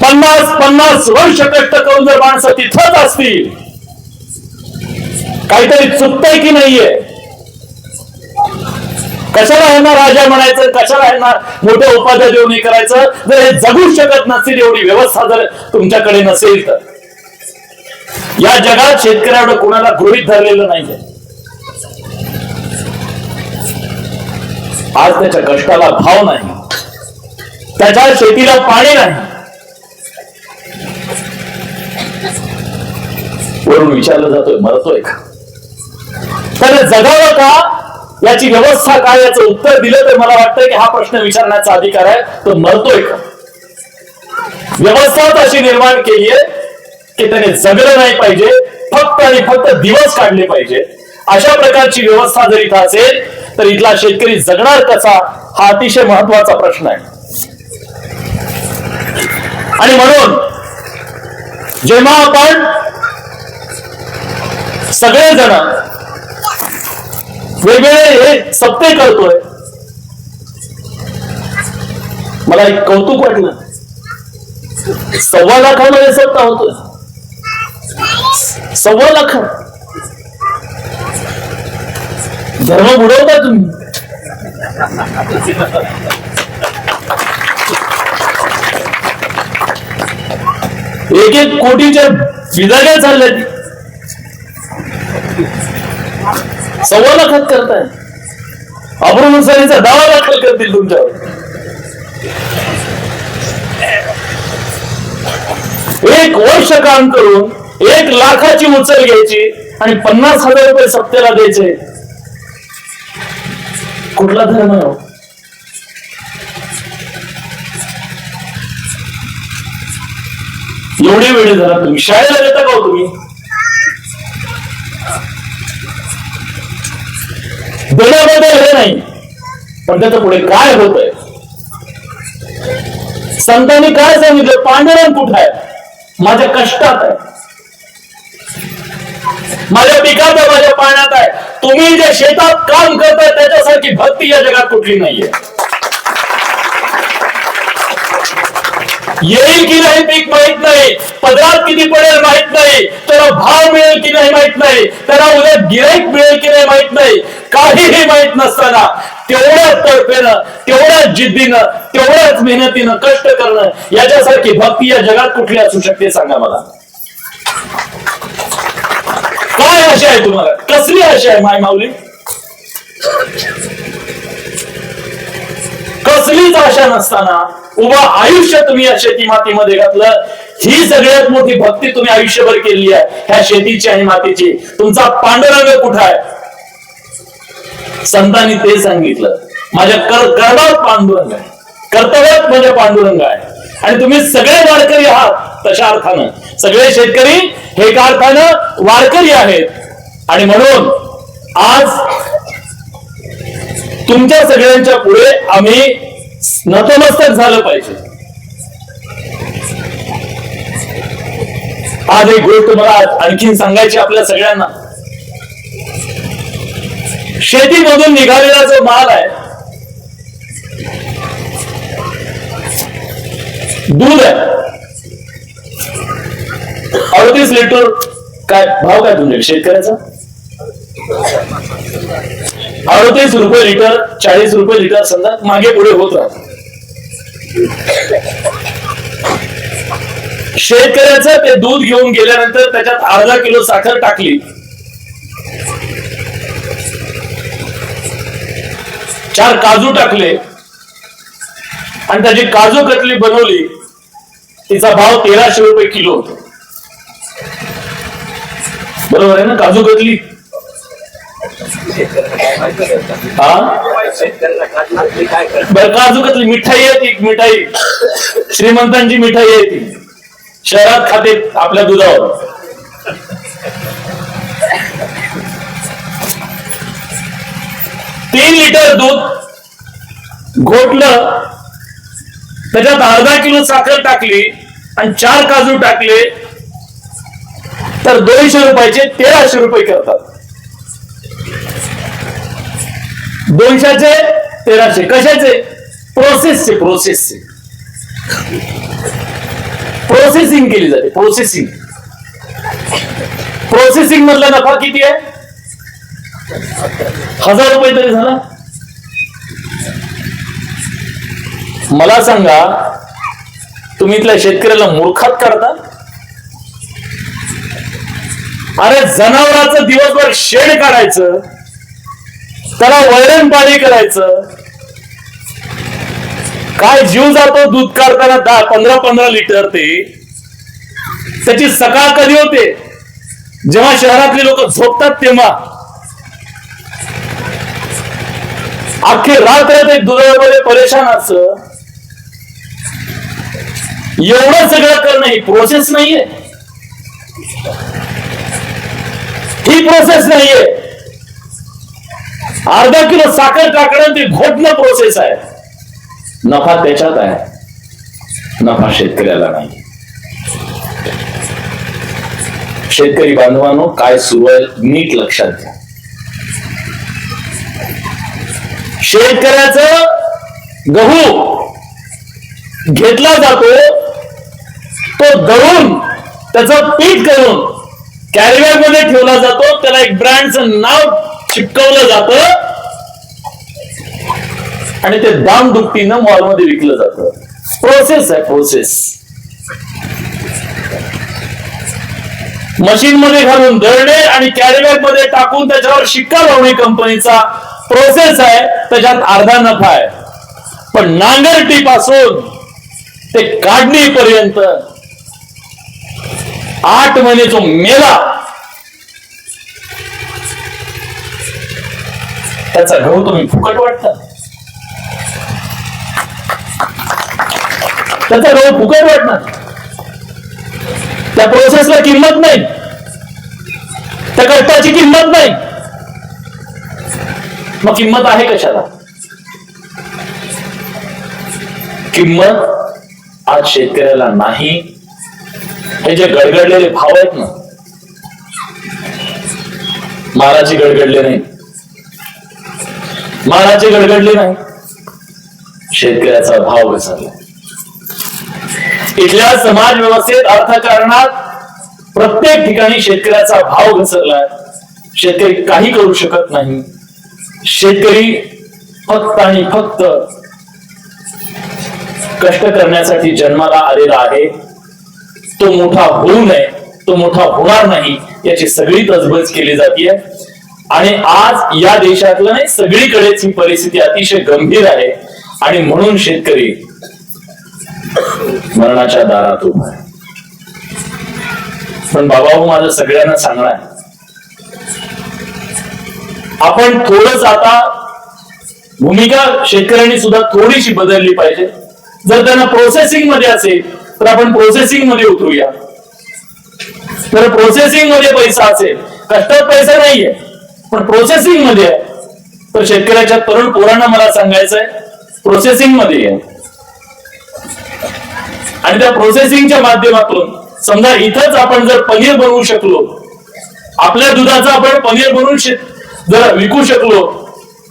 50 वर्ष कष्ट करून जर माणसं तिथंच असतील, काहीतरी चुकतंय की नाहीये. कशाला ह्यांना राजा म्हणायचं, कशाला ह्यांना मोठे उपाध्याय देऊन करायचं, जर हे जगू शकत नसतील, एवढी व्यवस्था जर तुमच्याकडे नसेल तर. या जगात शेतकऱ्याकडे कोणाला गृहीत धरलेलं नाहीये. आज त्याच्या कष्टाला भाव नाही, त्याच्या शेतीला पाणी नाही. वरून विचारलं जातोय मरतोय का, त्याने जगावं का, याची व्यवस्था काय, याचं उत्तर दिलं तर मला वाटतंय की हा प्रश्न विचारण्याचा अधिकार आहे. तो मरतोय का. व्यवस्था अशी निर्माण केली आहे की त्याने जगलं नाही पाहिजे, फक्त आणि फक्त दिवस काढले पाहिजे. अशा प्रकारची व्यवस्था जर इथं असेल तर इथला शेतकरी जगणार कसा, हा अतिशय महत्वाचा प्रश्न आहे. आणि म्हणून जेव्हा आपण सगळेजण वेगवेगळे हे सप्ते करतोय, मला एक कौतुक वाटलं. 1.25 लाखामध्ये सप्ताह होतोय. 1.25 लाख. धर्म बुडवता तुम्ही. एक कोटीच्या विधाने चालल्या, 1.25 लाखात करताय. अब्रुनुसारीचा दावा दाखल करतील तुमच्यावर. 1 वर्ष काम करून 1 लाखाची उचल घ्यायची आणि 50,000 रुपये सप्त्याला द्यायचे. कुठला धर्म आहे? एवढी वेळ झाला तुम्ही शाळेला देता का हो तुम्ही? देण्याबद्दल हे नाही, पण त्याच्या पुढे काय होतंय. संतांनी काय सांगितलं, पांडुरंग कुठं आहे? माझ्या कष्टात आहे, माझ्या पिकात आहे, माझ्या पाण्यात आहे. तुम्ही जे शेतात काम करताय त्याच्यासारखी भक्ती या जगात कुठली नाहीये. येईल की नाही पीक माहित नाही, पदरात किती पडेल माहित नाही, त्याला भाव मिळेल की नाही माहित नाही, त्याला उद्या गिराईक मिळेल की नाही माहित नाही, काहीही माहित नसताना तेवढ्याच तडफेनं, तेवढ्याच जिद्दीनं, तेवढ्याच मेहनतीनं कष्ट करणं, याच्यासारखी भक्ती या जगात कुठली असू शकते सांगा मला? काय आशा आहे तुम्हाला? कसली आशा आहे माय माऊली? कसलीच आशा नसताना उभा आयुष्य तुम्ही या शेती मातीमध्ये घातलं. ही सगळ्यात मोठी भक्ती तुम्ही आयुष्यभर केली आहे ह्या शेतीची आणि मातीची. तुमचा पांडुरंग कुठं आहे? संतांनी ते सांगितलं, माझ्या कर्मात पांडुरंग आहे, कर्तव्यात माझ्या पांडुरंग आहे. आणि तुम्ही सगळे वारकरी आहात तशा अर्थानं, सगळे शेतकरी हे एका अर्थानं वारकरी आहेत. आणि म्हणून आज तुमच्या सगळ्यांच्या पुढे आम्ही नतमस्तक झालं पाहिजे. आज एक गोष्ट मला आणखीन सांगायची आपल्या सगळ्यांना. शेतीमधून निघालेला जो माल आहे, दूध आहे, 38 लिटर. काय भाव काय तुमच्या शेतकऱ्याचा? 38 रुपये लिटर, 40 रुपये लिटर समजा, मागे पुढे होत राहत. शेतकऱ्याचं ते दूध घेऊन गेल्यानंतर त्याच्यात अर्धा किलो साखर टाकली, 4 काजू टाकले आणि त्याची काजू कतली बनवली. तिचा भाव 1300 रुपये किलो होतो. बरोबर आहे ना? काजू कतली. हा बर, काजू कतली मिठाई आहे ती. मिठाई श्रीमंतांची मिठाई आहे ती. शहरात खाते आपल्या दुधावर. तीन लिटर दूध घोटलं, त्याच्यात अर्धा किलो साखर टाकली आणि 4 काजू टाकले, तर 200 रुपयाचे 1300 रुपये करतात. 200चे 1300 कशाचे? प्रोसेसचे. प्रोसेसिंग केली जाते. प्रोसेसिंग मधला नफा किती आहे? 1000 रुपये तरी झाला. मला सांगा, तुम्ही इथल्या शेतकऱ्याला मूर्खात करता? अरे जनावराचं दिवसभर शेण काढायचं, त्याला वैरण पाणी करायचं, काय जीव जातो दूध काढताना 15-15 लिटर. त्याची सकाळ कधी होते? जेव्हा शहरातले लोक झोपतात तेव्हा. अख्खी रात्र ते दुधामध्ये परेशान असं. एवढं सगळं करणं ही प्रोसेस नाहीये. ही प्रोसेस नाहीये. अर्धा किलो साखर टाकणं ते घोटणं प्रोसेस आहे. नफा त्याच्यात आहे, नफा शेतकऱ्याला नाही. शेतकरी बांधवांनो, काय सुरू आहे नीट लक्षात घ्या. शेतकऱ्याचं गहू घेतला जातो, तो दळून त्याचं पीठ करून कॅरीबॅग मध्ये ठेवला जातो. त्याला एक ब्रँडचं नाव चिपकवलं जातं आणि ते दाम दुपटीनं मॉलमध्ये विकलं जातं. प्रोसेस आहे, प्रोसेस. मशीन मध्ये घालून दळणे आणि कॅरीबॅग मध्ये टाकून त्याच्यावर शिक्का लावणे कंपनीचा प्रोसेस आहे. त्याच्यात अर्धा नफा आहे. पण नांगरटी पासून ते काढणीपर्यंत 8 महिने जो मेला, त्याचा गहू तुम्ही फुकट वाटता? त्याचा गहू फुकट वाटणार? त्या प्रोसेसला किंमत नाही, त्या कष्टाची किंमत नाही. मग किंमत आहे कशाला? किंमत आज शेतकऱ्याला नाही. हे जे गडगडलेले भाव आहेत ना, मालाचे गडगडले नाही, मालाचे गडगडले नाही, शेतकऱ्याचा भाव घसरला. इथल्या समाज व्यवस्थेत अर्थकारणात प्रत्येक ठिकाणी शेतकऱ्याचा भाव घसरलाय. शेतकरी काही करू शकत नाही. शेतकरी फक्त आणि फक्त कष्ट करण्यासाठी जन्माला आलेला आहे. तो मोठा होऊ नये, तो मोठा होणार नाही याची सगळी तजबज केली जाते. आणि आज या देशातलं नाही, सगळीकडेच ही परिस्थिती अतिशय गंभीर आहे. आणि म्हणून शेतकरी मरणाच्या दारात उभा आहे. पण बाबा, माझं सगळ्यांना सांगणं आहे, आपण थोडंच आता भूमिका शेतकऱ्यांनी सुद्धा थोडीशी बदलली पाहिजे. जर त्यांना प्रोसेसिंग मध्ये असेल तर आपण प्रोसेसिंग मध्ये उतरूया. जर प्रोसेसिंग मध्ये पैसा असेल, कष्टात पैसा नाहीये पण प्रोसेसिंग मध्ये आहे, तर शेतकऱ्याच्या तरुण पोरांना मला सांगायचंय, प्रोसेसिंग मध्ये आहे. आणि त्या प्रोसेसिंगच्या माध्यमातून समजा इथंच आपण जर पनीर बनवू शकलो, आपल्या दुधाचं आपण पनीर बनवून जर विकू शकलो,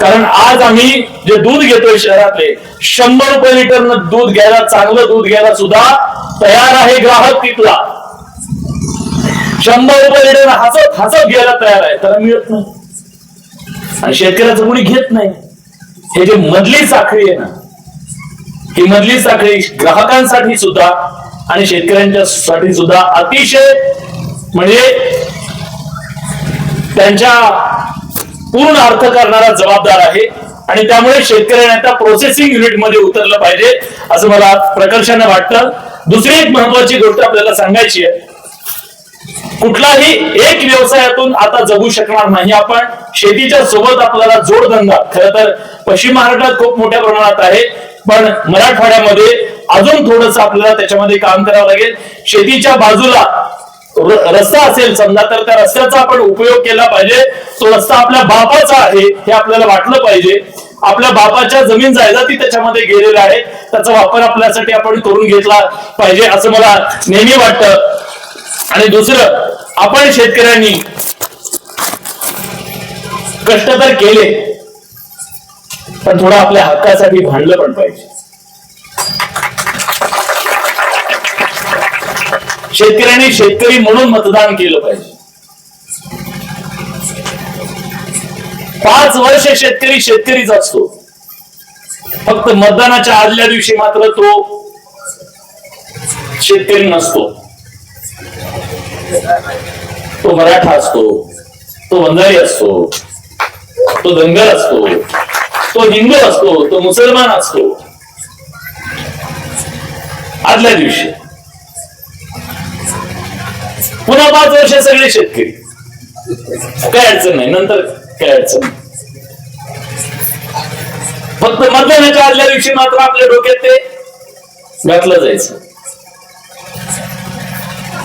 कारण आज आम्ही जे दूध घेतोय शहरातले 100 रुपये लिटर दूध घ्यायला, चांगलं दूध घ्यायला सुद्धा तयार आहे ग्राहक तिथला. 100 रुपये लिटर हसत हसत घ्यायला तयार आहे, त्याला मिळत नाही. आणि शेतकऱ्याचं कोणी घेत नाही. हे जे मधली साखळी आहे ना, ही मधली साखळी ग्राहकांसाठी सुद्धा आणि शेतकऱ्यांच्या साठी सुद्धा अतिशय म्हणजे त्यांच्या पूर्ण अर्थ करणारा जबाबदार आहे. आणि त्यामुळे शेतकऱ्यांना त्या प्रोसेसिंग युनिट मध्ये उतरलं पाहिजे असं मला प्रकर्षाने वाटतं. दुसरी एक महत्वाची गोष्ट आपल्याला सांगायची आहे, कुठलाही एक व्यवसायातून आता जगू शकणार नाही आपण. शेतीच्या सोबत आपल्याला जोडधंदा खरं तर पश्चिम महाराष्ट्रात खूप मोठ्या प्रमाणात आहे, पण मराठवाड्यामध्ये अजून थोडस आपल्याला त्याच्यामध्ये काम करावं लागेल. शेतीच्या बाजूला रस्ता असेल समजा, तर त्या रस्त्याचा आपण उपयोग केला पाहिजे. तो रस्ता आपल्या बापाचा आहे हे आपल्याला वाटलं पाहिजे. आपल्या बापाच्या जमीन जायदादी त्याच्यामध्ये गेलेल्या आहेत, त्याचा वापर आपल्यासाठी आपण करून घेतला पाहिजे असं मला नेहमी वाटतं. आणि दुसरं, आपण शेतकऱ्यांनी कष्ट तर केले, पण थोडं आपल्या हक्कासाठी भांडलं पण पाहिजे. शेतकऱ्यांनी शेतकरी म्हणून मतदान केलं पाहिजे. 5 वर्ष शेतकरी शेतकरीच असतो, फक्त मतदानाच्या आदल्या दिवशी मात्र तो शेतकरी नसतो. तो मराठा असतो, तो वंजारी असतो, तो धनगर असतो, तो हिंदू असतो, तो मुसलमान असतो. आदल्या दिवशी पुन्हा 5 वर्ष सगळे शेतकरी, काय अडचण नाही. नंतर काय अडचण, फक्त मतदानाच्या आदल्या दिवशी मात्र आपल्या डोक्यात ते घातलं जायचं.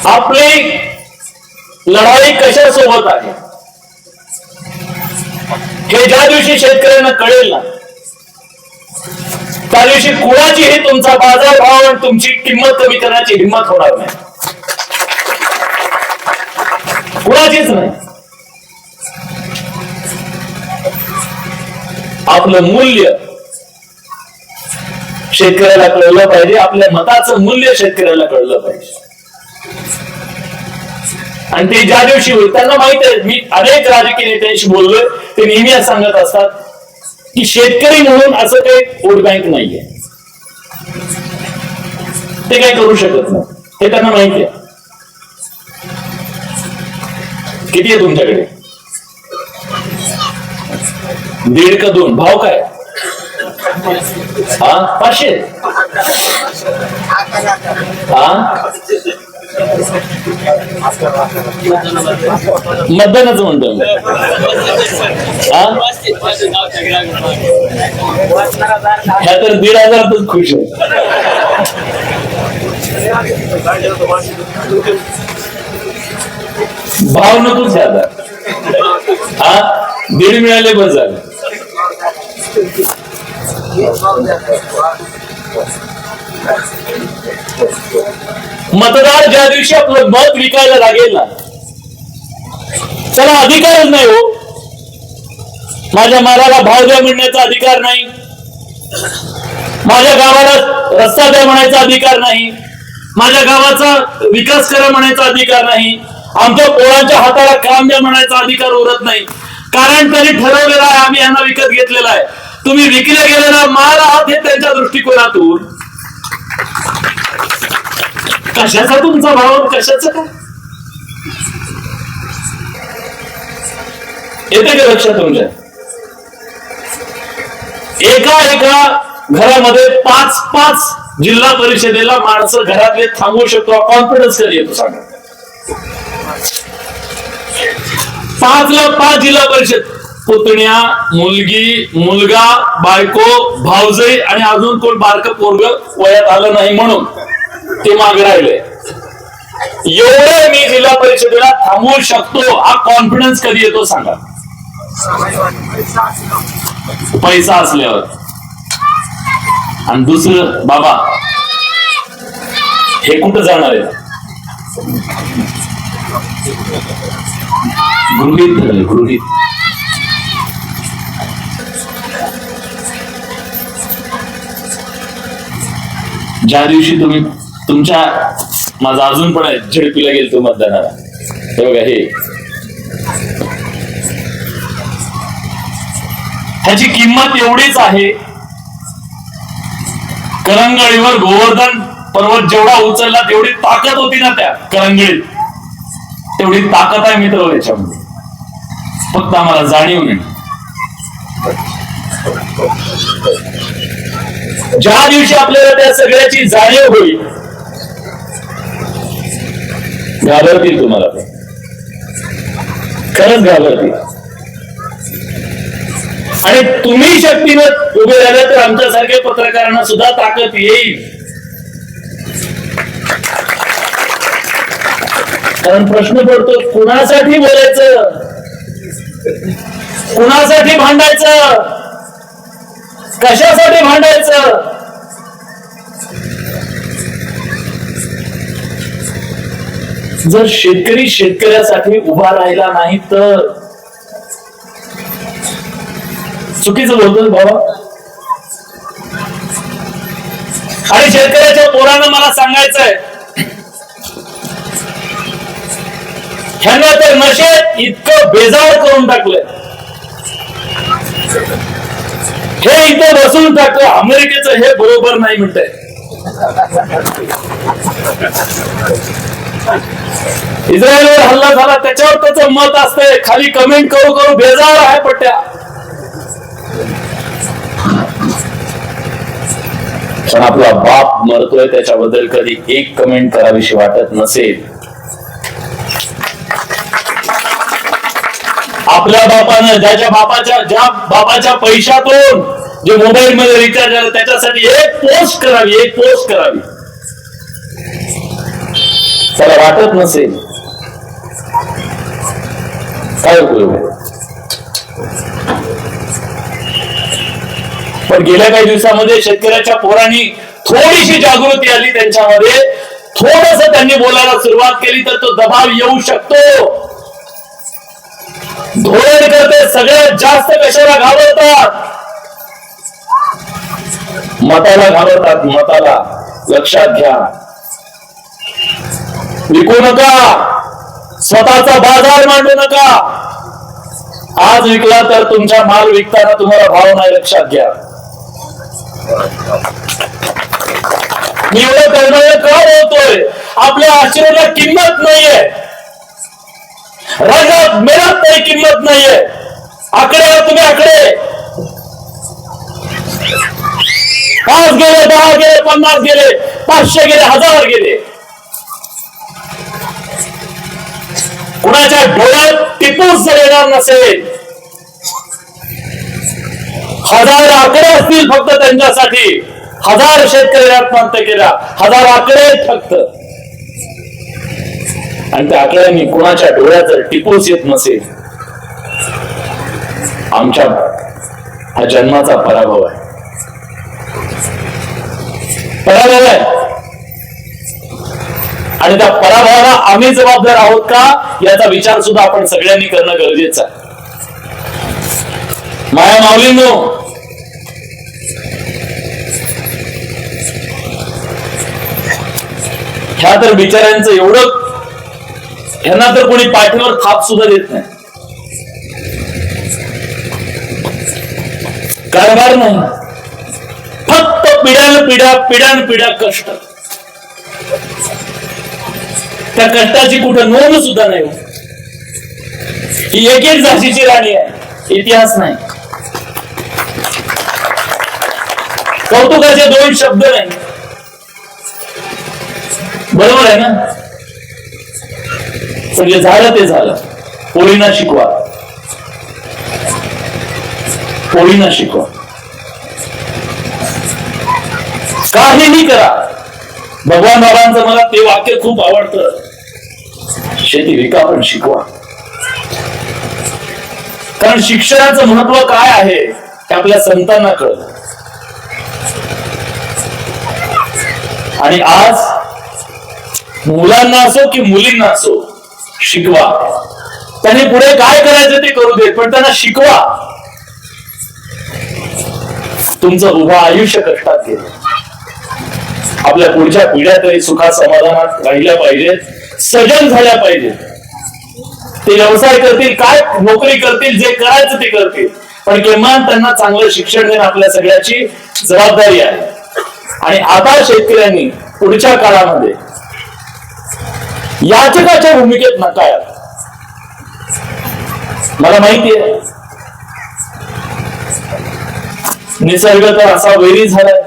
आपली लढाई कशा सोबत आहे हे ज्या दिवशी शेतकऱ्यांना कळेल ना, त्या दिवशी कुणाचीही तुमचा बाजारभाव आणि तुमची किंमत कमी करण्याची हिंमत होणार नाही, कुणाचीच नाही. आपलं मूल्य शेतकऱ्याला कळलं पाहिजे, आपल्या मताचं मूल्य शेतकऱ्याला कळलं पाहिजे. आणि ते ज्या दिवशी होईल, त्यांना माहित आहे, मी अनेक राजकीय नेत्यांशी बोललोय, ते नेहमी असं सांगत असतात की शेतकरी म्हणून असं काही वोट बँक नाहीये, ते काही करू शकत नाही, हे त्यांना माहिती आहे. किती आहे तुमच्याकडे? 1.5 का 2? भाव काय? 500. मतदानाचं म्हणतो ह्या तर 1,500 खुश आहे. भाव नकोच आता, 1.5 मिळाले बस झालं. मतदार ज्या दिवशी आपलं मत विकायला लागेल ना, त्याला अधिकारच नाही हो. माझ्या मालाला भाव द्या म्हणण्याचा अधिकार नाही, माझ्या गावाला रस्ता द्या म्हणायचा अधिकार नाही, माझ्या गावाचा विकास करा म्हणायचा अधिकार नाही, आमच्या पोरांच्या हाताला काम द्या म्हणायचा अधिकार उरत नाही. कारण त्यांनी ठरवलेलं आहे आम्ही यांना विकत घेतलेला आहे. तुम्ही विकले गेलेला माल आहात हे त्यांच्या दृष्टिकोनातून. कशाचा तुमचा भाव, कशाचं काय येते का लक्षात तुमच्या? एका घरामध्ये 5-5 जिल्हा परिषदेला माणसं घरातले थांबवू शकतो. कॉन्फिडन्स कधी येतो सांगा? 5 जिल्हा परिषद, पुतण्या, मुलगी, मुलगा, बायको, भाऊजाई आणि अजून कोण बारक पोरग वयात आलं नाही म्हणून ते मागे राहिले. एवढे मी जिल्हा परिषदेला थांबवू शकतो. हा कॉन्फिडन्स कधी येतो सांगा? पैसा असल्यावर. आणि दुसरं, बाबा हे कुठं जाणार आहे? गृहीत. ज्या दिवशी तुम्ही तुमच्या, माझा अजून पण आहे, झेडपीला गेलतो मतदानाला, हे बघा हे, ह्याची किंमत एवढीच आहे. करंगळीवर गोवर्धन पर्वत जेवढा उचलला तेवढी ताकद होती ना त्या करंगळीत, तेवढी ताकद आहे मित्र याच्यामध्ये. फक्त आम्हाला जाणीव नाही. ज्या दिवशी आपल्याला त्या सगळ्याची जाणीव होईल, घाबरतील तुम्हाला, खरंच घाबरतील. आणि तुम्ही शक्तीनं उभे राहिले तर आमच्यासारख्या पत्रकारांना सुद्धा ताकद येईल. कारण प्रश्न पडतो, कुणासाठी बोलायचं, कुणासाठी भांडायचं, कशासाठी भांडायचं? जर शेतकरी शेतकऱ्यासाठी उभा राहिला नाही तर चुकीचं बोलतोय बाबा. आणि शेतकऱ्याच्या पोरांना मला सांगायचंय, ह्यांना तर नशेत इतकं बेजार करून टाकलंय, हे इथं बसून टाकलं. अमेरिकेचं हे बरोबर नाही म्हणतंय. इस्रायलवर हल्ला झाला त्याच्यावर त्याचं मत असतंय, खाली कमेंट करू करू बेजार आहे पट्ट्या. पण आपला बाप मरतोय त्याच्याबद्दल कधी एक कमेंट करावीशी वाटत नसेल. आपल्या बापानं ज्या बापाच्या पैशातून जे मोबाईल मध्ये रिचार्ज झालं त्याच्यासाठी एक पोस्ट करावी, त्याला वाटत नसेल, काय उपयोग आहे? पण गेल्या काही दिवसामध्ये शेतकऱ्याच्या पोरांनी थोडीशी जागृती आली त्यांच्यामध्ये, थोडस त्यांनी बोलायला सुरुवात केली तर तो दबाव येऊ शकतो. धोरण करते सगळ्यात जास्त कशाला घाबरतात? मताला घाबरतात, मताला. लक्षात घ्या, विकू नका, स्वतःचा बाजार मांडू नका. आज विकला तर तुमचा माल विकताना तुम्हाला भाव नाही, लक्षात घ्या. मी एवढं करणारे का बोलतोय? आपल्या आश्रयाला किंमत नाहीये, राजात मेहनत नाही, किंमत नाहीये. आकडे तुम्ही आकडे, 5 गेले, 10 गेले, 50 गेले, 500 गेले, 1000 गेले. कुणाच्या डोळ्यात टिपूस जर येणार नसेल, 1000 आकडे असतील फक्त त्यांच्यासाठी, 1000 शेतकरी आत्महत्या केल्या, 1000 आकडे फक्त. आणि त्या आकड्यांनी कुणाच्या डोळ्यात जर टिपूस येत नसेल, आमच्या हा जन्माचा पराभव आहे, पराभव आहे. आणि त्या पराभवाला आम्ही जबाबदार आहोत का याचा विचार सुद्धा आपण सगळ्यांनी करणं गरजेचं आहे. माया माऊलींनो, ह्या तर बिचाऱ्यांचं एवढं, ह्यांना तर कोणी पाठीवर थाप सुद्धा देत नाही, कारभार नाही, फक्त पिढ्यान पिढ्या कष्ट. त्या कष्टाची कुठं नोंद सुद्धा नाही. ही एक एक झाशीची राणी आहे, इतिहास नाही. कौतुकाचे दोन शब्द नाही. बरोबर आहे ना. सगळे झालं ते झालं. पोळीना शिकवा, पोळीना शिकवा, काहीही करा. भगवान बाबांचं मला ते वाक्य खूप आवडतं, शेती विका पण शिकवा. कारण शिक्षणाचं महत्व काय आहे हे आपल्या संतांना कळलं. आणि आज मुलांना असो की मुलींना असो शिकवा. त्यांनी पुढे काय करायचं ते करू देत, पण त्यांना शिकवा. तुमचं उभं आयुष्य कष्टात गेलं. आपल्या पुढच्या पिढ्या तरी सुखात समाधानात राहिल्या पाहिजेत, सजग झाल्या पाहिजेत. ते व्यवसाय करतील, काय नोकरी करतील, जे करायचं ते करतील, पण किमान त्यांना चांगलं शिक्षण देणं आपल्या सगळ्याची जबाबदारी आहे. आणि आता शेतकऱ्यांनी पुढच्या काळामध्ये याचकाच्या भूमिकेत नका याल. मला माहिती आहे निसर्ग तर असा वैरी झालाय,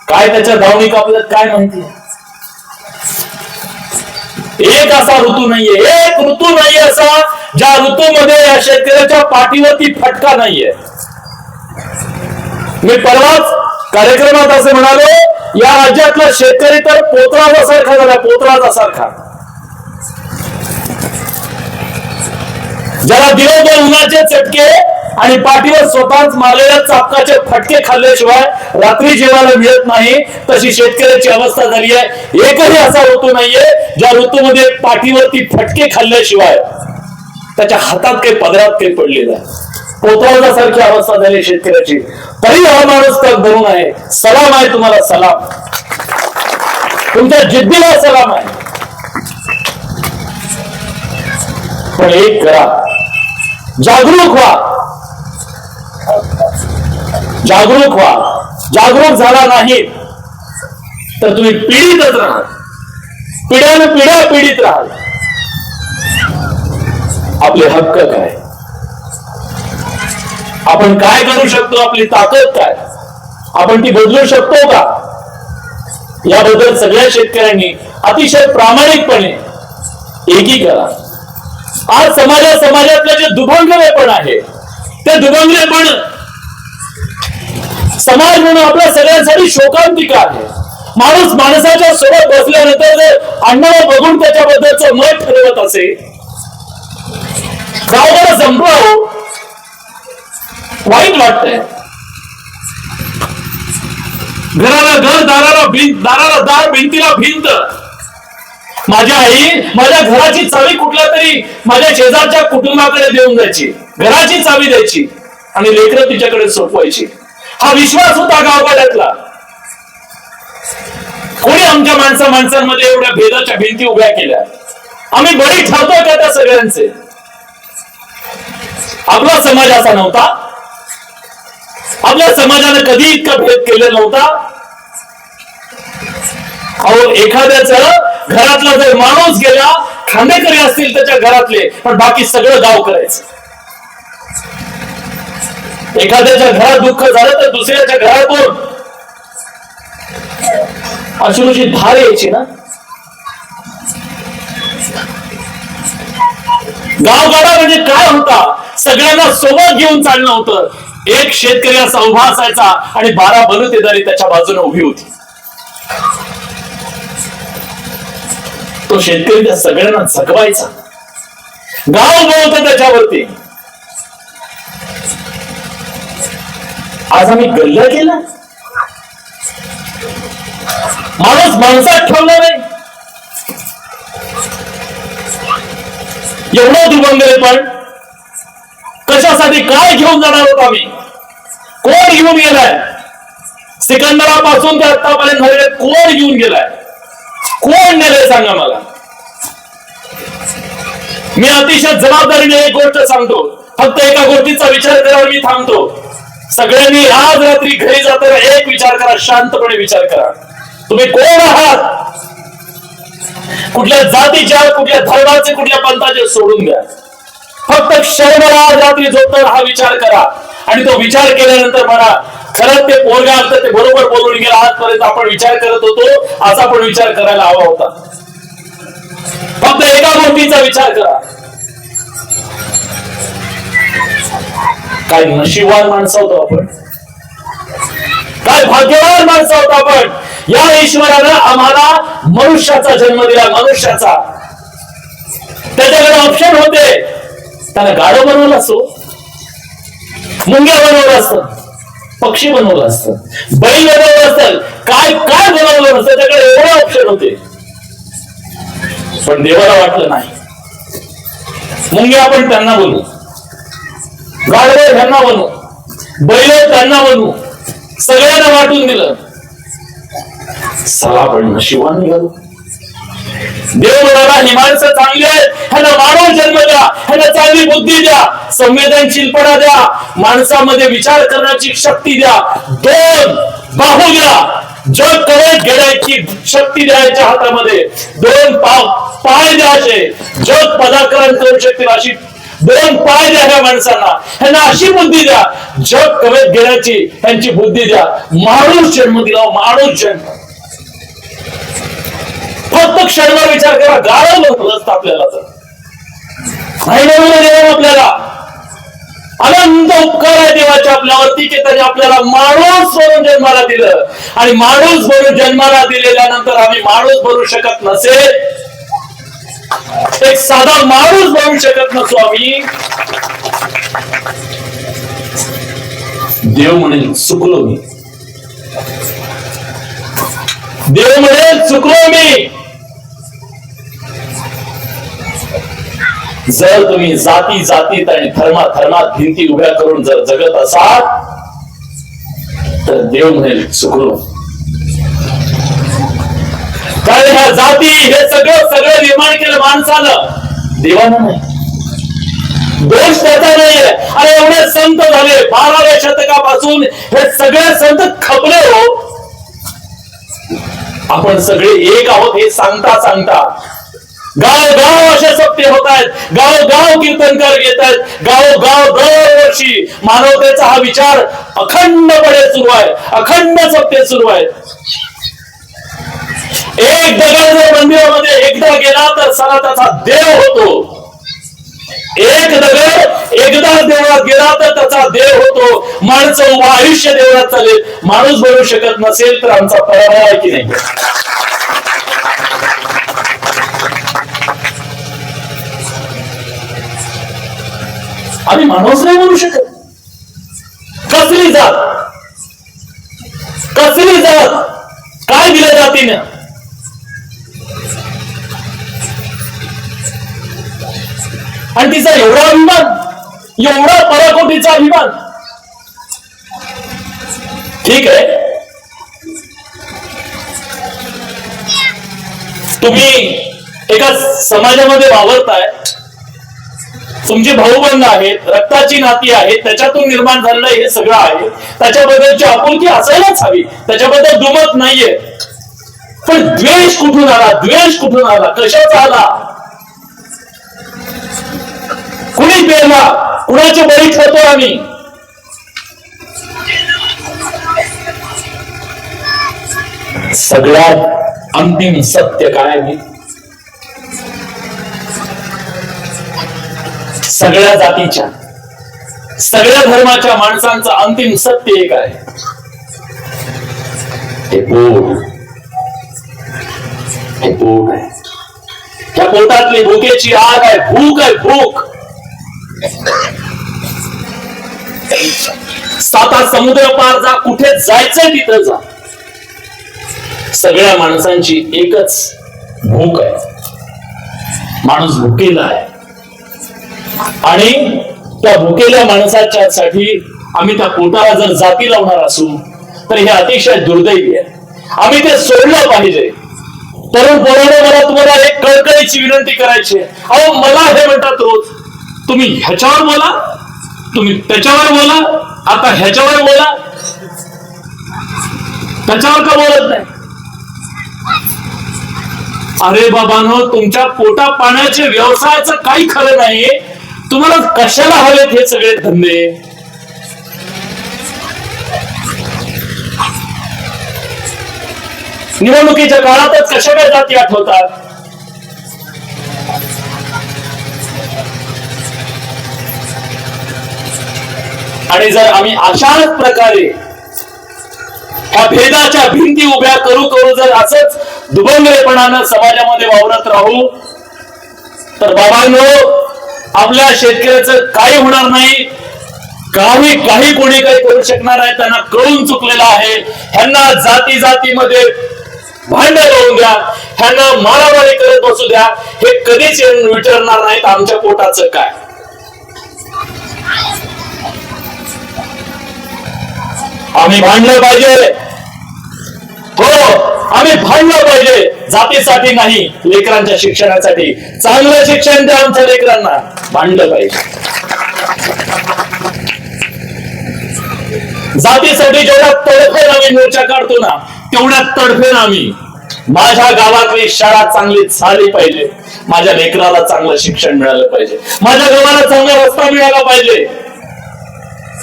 काय त्याच्या धावणी कापल्यात काय माहिती. एक असा ऋतू नाहीये, एक ऋतू नाहीये असा ज्या ऋतूमध्ये या शेतकऱ्याच्या पाठीवरती फटका नाहीये. मी परवाच कार्यक्रमात असे म्हणालो, या राज्यातला शेतकरी तर पोतराजा सारखा झाला, पोतराजा सारखा, ज्याला दिवसभर उन्हाचे चटके आणि पाठीवर स्वतःच मारलेल्या चापकाचे फटके खाल्ल्याशिवाय रात्री जेवायला मिळत नाही, तशी शेतकऱ्याची अवस्था झाली आहे. एकही असा ऋतू नाहीये ज्या ऋतूमध्ये पाठीवरती फटके खाल्ल्याशिवाय त्याच्या हातात काही पदरात काही पडलेला आहे. पोतराजासारखी अवस्था झाली शेतकऱ्याची. तरी हा माणूस तर धरून आहे. सलाम आहे तुम्हाला, सलाम. तुमच्या जिद्दीला सलाम आहे. पण एक करा, जागरूक व्हा, जागरूक व्हा. जागरूक झाला नाही तर तुम्ही पीडितच राहाल, पिढ्यान पिढ्या पीडित राहाल. आपले हक्क काय, आपण काय करू शकतो, आपली ताकद काय, आपण ती बदलू शकतो का, याबद्दल सगळ्या शेतकऱ्यांनी अतिशय प्रामाणिकपणे एकी करा. आज समाजातलं जे दुभंगलेपण आहे, ते दुभंगलेपण समाज म्हणून आपल्या सगळ्यांसाठी शोकांतिका आहे. माणूस माणसाच्या सोबत बसल्यानंतर जर अण्णाला बघून त्याच्याबद्दलचं मत ठरवत असे, गावभर संपलं, वाईट वाटतंय. घराला घर, दाराला दार, भिंतीला भिंत. माझी आई माझ्या घराची चावी कुठल्या तरी माझ्या शेजारच्या कुटुंबाकडे देऊन द्यायची, घराची चावी द्यायची आणि लेकरं तिच्याकडे सोपवायची. हा विश्वास होता गावगाड्यातला. कोणी आमच्या माणसांमध्ये एवढ्या भेदाच्या भिंती उभ्या केल्या? आम्ही बळी ठरतोय का त्या सगळ्यांचे? आपला समाज असा नव्हता, आपल्या समाजाने कधी इतका भेद केलेला नव्हता. अहो, एखाद्याच घरातला जर माणूस गेला, खांदेकरी असतील त्याच्या घरातले, पण बाकी सगळं गाव करायचं. एखाद्याच्या घरात दुःख झालं तर दुसऱ्याच्या घरातून अश्रूची धार यायची ना. गावगाडा म्हणजे काय होता? सगळ्यांना सोबत घेऊन चालणं होतं. एक शेतकरी असा उभा असायचा आणि 12 बलुतेदारी त्याच्या बाजूने उभी होती. तो शेतकरी त्या सगळ्यांना जगवायचा, गाव बोलत त्याच्यावरती. आज आम्ही गल्ला केला, माणूस माणसात ठेवला नाही. एवढं दुभंगलेपण कशासाठी? काय घेऊन जाणार होतो आम्ही? कोण घेऊन गेलाय? सिकंदरापासून ते आतापर्यंत झालेले कोण घेऊन गेलाय? कोण नेले सांगा मला. मी अतिशय जबाबदारीने एक गोष्ट सांगतो, फक्त एका गोष्टीचा विचार करावा. मी थांबतो. सगळ्यांनी आज रात्री घरी जाताना एक विचार करा, शांतपणे विचार करा. तुम्ही कोण आहात, कुठल्या जातीच्या, कुठल्या धर्माचे, कुठल्या पंथाचे सोडून द्या. फक्त क्षणभर आज रात्री झोपताना हा विचार करा. आणि तो विचार केल्यानंतर म्हणा, खरंच ते पोरगा असतं, ते बरोबर बोलून गेला. आजपर्यंत आपण विचार करत होतो, आज आपण विचार करायला हवा होता. फक्त एका गोष्टीचा विचार करा, काय नशीबवान माणसं होतो आपण, काय भाग्यवान माणसं होतो आपण. या ईश्वरानं आम्हाला मनुष्याचा जन्म दिला, मनुष्याचा. त्याच्याकडे ऑप्शन होते. त्याला गाढव बनवलं असतो, मुंग्या बनवलं असतं, पक्षी बनवलं असतं, बैल बनवलं असतं, काय काय बनवलं नसतं. त्याच्याकडे एवढे ऑप्शन होते. पण देवाला वाटलं नाही. मुंग्या आपण त्यांना बनवू, गाढव त्यांना बनवू, बैल त्यांना बनवू, सगळ्यांना वाटून दिलं. चला आपण नशिबान निघालो. देव म्हणाला, ही माणसं चांगली आहेत, ह्यांना मानव जन्म द्या, ह्यांना चांगली बुद्धी द्या, संवेदनशीलपणा द्या, माणसामध्ये विचार करण्याची शक्ती द्या, दोन बाहू द्या, जग कवच घेण्याची शक्ती द्यायच्या हातामध्ये, दोन पाय द्या, असे जग पदाकरण करू शकतील अशी दोन पाय द्या ह्या माणसांना, ह्यांना अशी बुद्धी द्या, जग कवच घेण्याची ह्यांची बुद्धी द्या. माणूस जन्म दिला, माणूस जन्म. फक्त क्षणभर विचार करा, गाळं बनवलं असतं आपल्याला तर नाही बनवलं देवानं आपल्याला. अनंत उपकार आहे देवाचे आपल्यावरती की त्याने आपल्याला माणूस बनून जन्माला दिलं. आणि माणूस बनून जन्माला दिलेल्यानंतर आम्ही माणूस बनू शकत नसेल, एक साधा माणूस बनू शकत नसो आम्ही. देव म्हणेल चुकलो मी, देव म्हणेल चुकलो मी. जर तुम्ही जाती जातीत आणि धर्मात भिंती उभ्या करून जर जगत असाल तर देव म्हणेल चुकलो. कारण ह्या जाती हे सगळं निर्माण केलं माणसानं, देवानं नाही. दोष त्याचा नाहीये. अरे एवढे संत झाले 12व्या शतकापासून, हे सगळे संत खपले हो. आपण सगळे एक आहोत हे सांगता सांगता गाव असे सत्य होत आहेत, गाव कीर्तनकार घेत आहेत, गाव दरवर्षी मानवतेचा हा विचार अखंडपणे सुरू आहे, अखंड सत्य सुरू आहे. एक दगड जर मंदिरामध्ये एकदा गेला तर सारा त्याचा देव होतो. एक दगड एकदा देवळात गेला तर त्याचा देव होतो. माणसं उभं आयुष्य देवळात चालेल, माणूस बनू शकत नसेल तर आमचा पराभव आहे की नाही. आम्ही माणूस नाही बनू शकत. कसली जात काय दिलं जातीनं. आणि तिचा एवढा अभिमान, एवढा पराकोटीचा अभिमान. ठीक आहे, तुम्ही एका समाजामध्ये वावरताय, तुमचे भाऊबंध आहेत, रक्ताची नाती आहेत, त्याच्यातून निर्माण झालेलं हे सगळं आहे. त्याच्याबद्दलची आपुलकी असायलाच हवी, त्याच्याबद्दल दुमत नाहीये. पण द्वेष कुठून आला, द्वेष कुठून आला, कशाचा आला, कुणी पेरला, कुणाचे बळी ठरतो आम्ही. सगळ्यात अंतिम सत्य काय आहे, सगळ्या जातीच्या सगळ्या धर्माच्या माणसांचं अंतिम सत्य एक आहे, हे पोट आहे. त्या पोटातली भुकेची आग आहे, भूक आहे, भूक. 7 समुद्र पार जा, कुठे जायचंय तिथं जा. सगळ्या माणसांची एकच भूक आहे, माणूस भुकेला आहे. आणि त्या भुकेल्या माणसाच्या साठी आम्ही त्या पोटाला जर जाती लावणार असू तर हे अतिशय दुर्दैवी आहे. आम्ही ते सोडलं पाहिजे. तरुण पोराने मला तुम्हाला एक कळकळीची विनंती करायची आहे. अहो मला हे म्हणतात रोज, तुम्ही ह्याच्यावर बोला, तुम्ही त्याच्यावर बोला, आता ह्याच्यावर बोला, त्याच्यावर का बोलत नाही? अरे बाबांनो, तुमच्या पोटा पाण्याचे व्यवसायाचं काही खरं नाही. तुम्हाला कशाला हवेत हे सगळे धंदे? निवडणुकीच्या काळातच कशा काय जाती आठवतात? आणि जर आम्ही अशाच प्रकारे ह्या भेदाच्या भिंती उभ्या करू करू जर असंच दुभंगलेपणानं समाजामध्ये वावरत राहू तर बाबांनो, आपल्या शेतकऱ्याचं काही होणार नाही. काही कोणी काही करू शकणार आहे. त्यांना कळून चुकलेलं आहे. ह्यांना जाती जातीमध्ये भांडण लावून द्या, ह्यांना मारामारी करत बसू द्या, हे कधीच विचारणार नाहीत आमच्या पोटाचं काय. आम्ही भांडलं पाहिजे. हो, आम्ही भांडलं पाहिजे, जातीसाठी नाही, लेकरांच्या शिक्षणासाठी. चांगलं शिक्षण द्या आमच्या लेकरांना. भांडलं पाहिजे. जातीसाठी जेवढा तडफेन आम्ही मोर्चा काढतो ना, तेवढ्या तडफेन आम्ही माझ्या गावातली शाळा चांगली झाली पाहिजे, माझ्या लेकराला चांगलं शिक्षण मिळालं पाहिजे, माझ्या गावाला चांगला रस्ता मिळाला पाहिजे.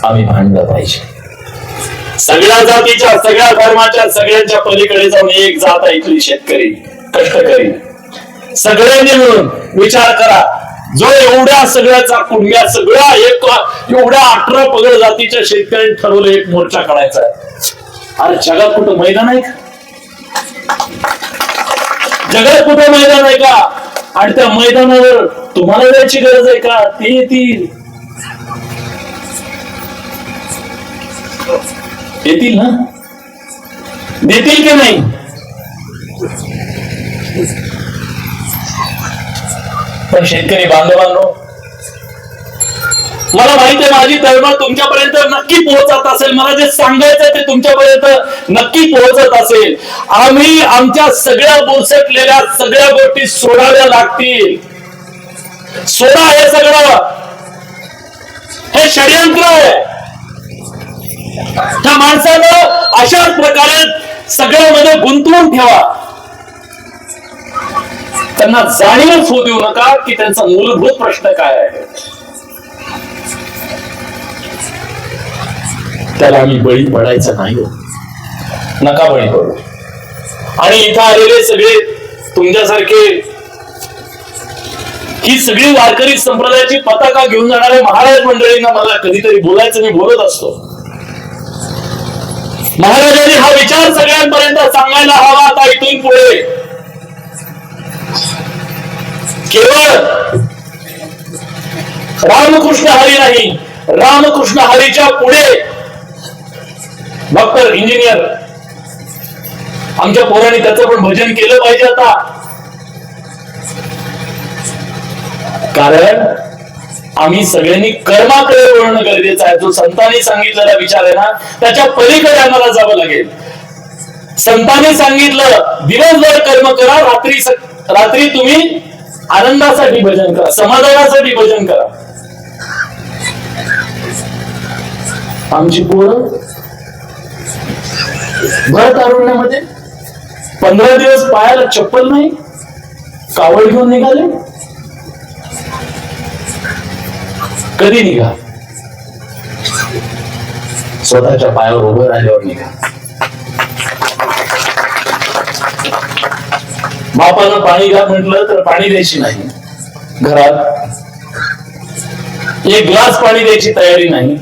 आम्ही भांडलं पाहिजे. सगळ्या जातीच्या, सगळ्या धर्माच्या, सगळ्यांच्या पलीकडे जाऊन एक जात आहे इथली शेतकरी, कष्टकरी. सगळ्यांनी मिळून विचार करा. जो एवढ्या सगळ्याचा कुंड्या, सगळ्या एवढ्या 18 पगड जातीच्या शेतकऱ्यांनी ठरवलं एक मोर्चा काढायचा आहे. अरे जगात कुठं मैदान आहे का? जगात कुठं मैदान आहे का? आणि त्या मैदानावर तुम्हाला जायची गरज आहे का? ते येतील ना, देतील की नाही? पण शेतकरी बांधवांनो, मला माहिती आहे माझी तळमळ तुमच्यापर्यंत नक्की पोहोचत असेल. मला जे सांगायचं ते तुमच्यापर्यंत नक्की पोहोचत असेल. आम्ही आमच्या सगळ्या बोलसटलेल्या सगळ्या गोष्टी सोडाव्या लागतील. सोडा हे सगळं, हे षडयंत्र आहे. त्या माणसानं अशाच प्रकारे सगळ्यामध्ये गुंतवून ठेवा. त्यांना जाणीव होऊ देऊ नका की त्यांचा मूलभूत प्रश्न काय आहे. त्याला आम्ही बळी पडायचं नाही. नका बळी पडू. आणि इथं आलेले सगळे तुमच्यासारखे ही सगळी वारकरी संप्रदायाची पताका घेऊन जाणाऱ्या महाराज मंडळींना मला कधीतरी बोलायचं, मी बोलत असतो. महाराजांनी हा विचार सगळ्यांपर्यंत सांगायला हवा. आता इथून पुढे केवळ रामकृष्ण हरी नाही, रामकृष्ण हरीच्या पुढे डॉक्टर, इंजिनियर, आमच्या पोरांनी त्याचं पण भजन केलं पाहिजे आता. कारण आम्ही सगळ्यांनी कर्माकडे वळणं गरजेचं आहे. जो संतांनी सांगितलेला विचार आहे ना, त्याच्या पलीकडे आम्हाला जावं लागेल. संतांनी सांगितलं दिवसभर कर्म करा, रात्री तुम्ही आनंदासाठी भजन करा, समाधानासाठी भजन करा. आमची पोरं भर तारुण्यामध्ये 15 दिवस पायाला चप्पल नाही, कावड घेऊन निघाले. कधी निघा? स्वतःच्या पायावर उभं राहिल्यावर निघा. बापानं पाणी घ्या म्हटलं तर पाणी द्यायची नाही. घरात एक ग्लास पाणी द्यायची तयारी नाही.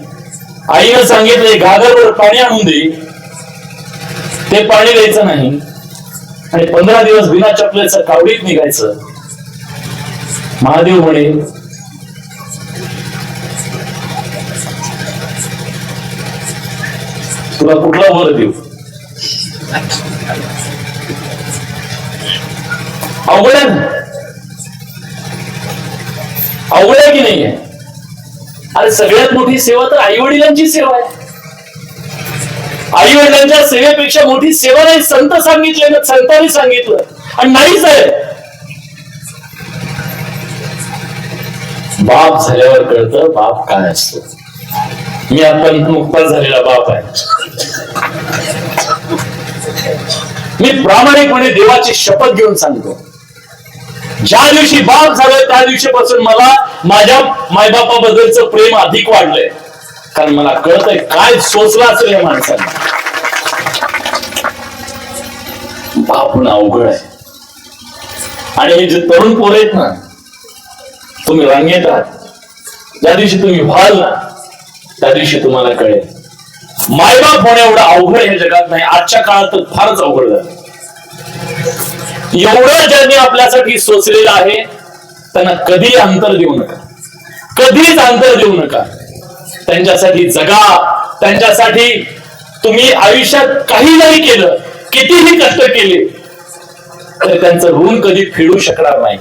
आईनं सांगितलं घागरवर पाणी आणून दे, ते पाणी द्यायचं नाही. आणि 15 दिवस बिना चपलेचं कावडीत निघायचं. महादेव म्हणे तुला कुठला वर देऊ? अवघड आहे, अवघड आहे की नाहीये? अरे सगळ्यात मोठी सेवा तर आई वडिलांची सेवा आहे. आई वडिलांच्या सेवेपेक्षा मोठी सेवा नाही. संत सांगितले ना, संतांनी सांगितलं आणि नाहीच आहे. बाप झाल्यावर कळतं बाप काय असतो. मी आता नुकताच झालेला बाप आहे. मी प्रामाणिकपणे देवाची शपथ घेऊन सांगतो, ज्या दिवशी बाप झालोय त्या दिवशीपासून मला माझ्या मायबापाबद्दलचं प्रेम अधिक वाढलंय. कारण मला कळतंय काय सोचलं असेल या माणसाने. बाप होणं अवघड आहे. आणि हे जे तरुण पोर आहेत ना, तुम्ही रांगेत आहात. ज्या दिवशी तुम्ही व्हाल ना त्या दिवशी तुम्हाला कळेल मायबाप होणे एवढं अवघड हे जगात नाही. आजच्या काळात तर फारच अवघड झालं. एवढं ज्यांनी आपल्यासाठी सोचलेलं आहे त्यांना कधी अंतर देऊ नका, कधीच अंतर देऊ नका. त्यांच्यासाठी जगा. त्यांच्यासाठी तुम्ही आयुष्यात काही नाही केलं, कितीही कष्ट केले तर त्यांचं ऋण कधी फेडू शकणार नाही.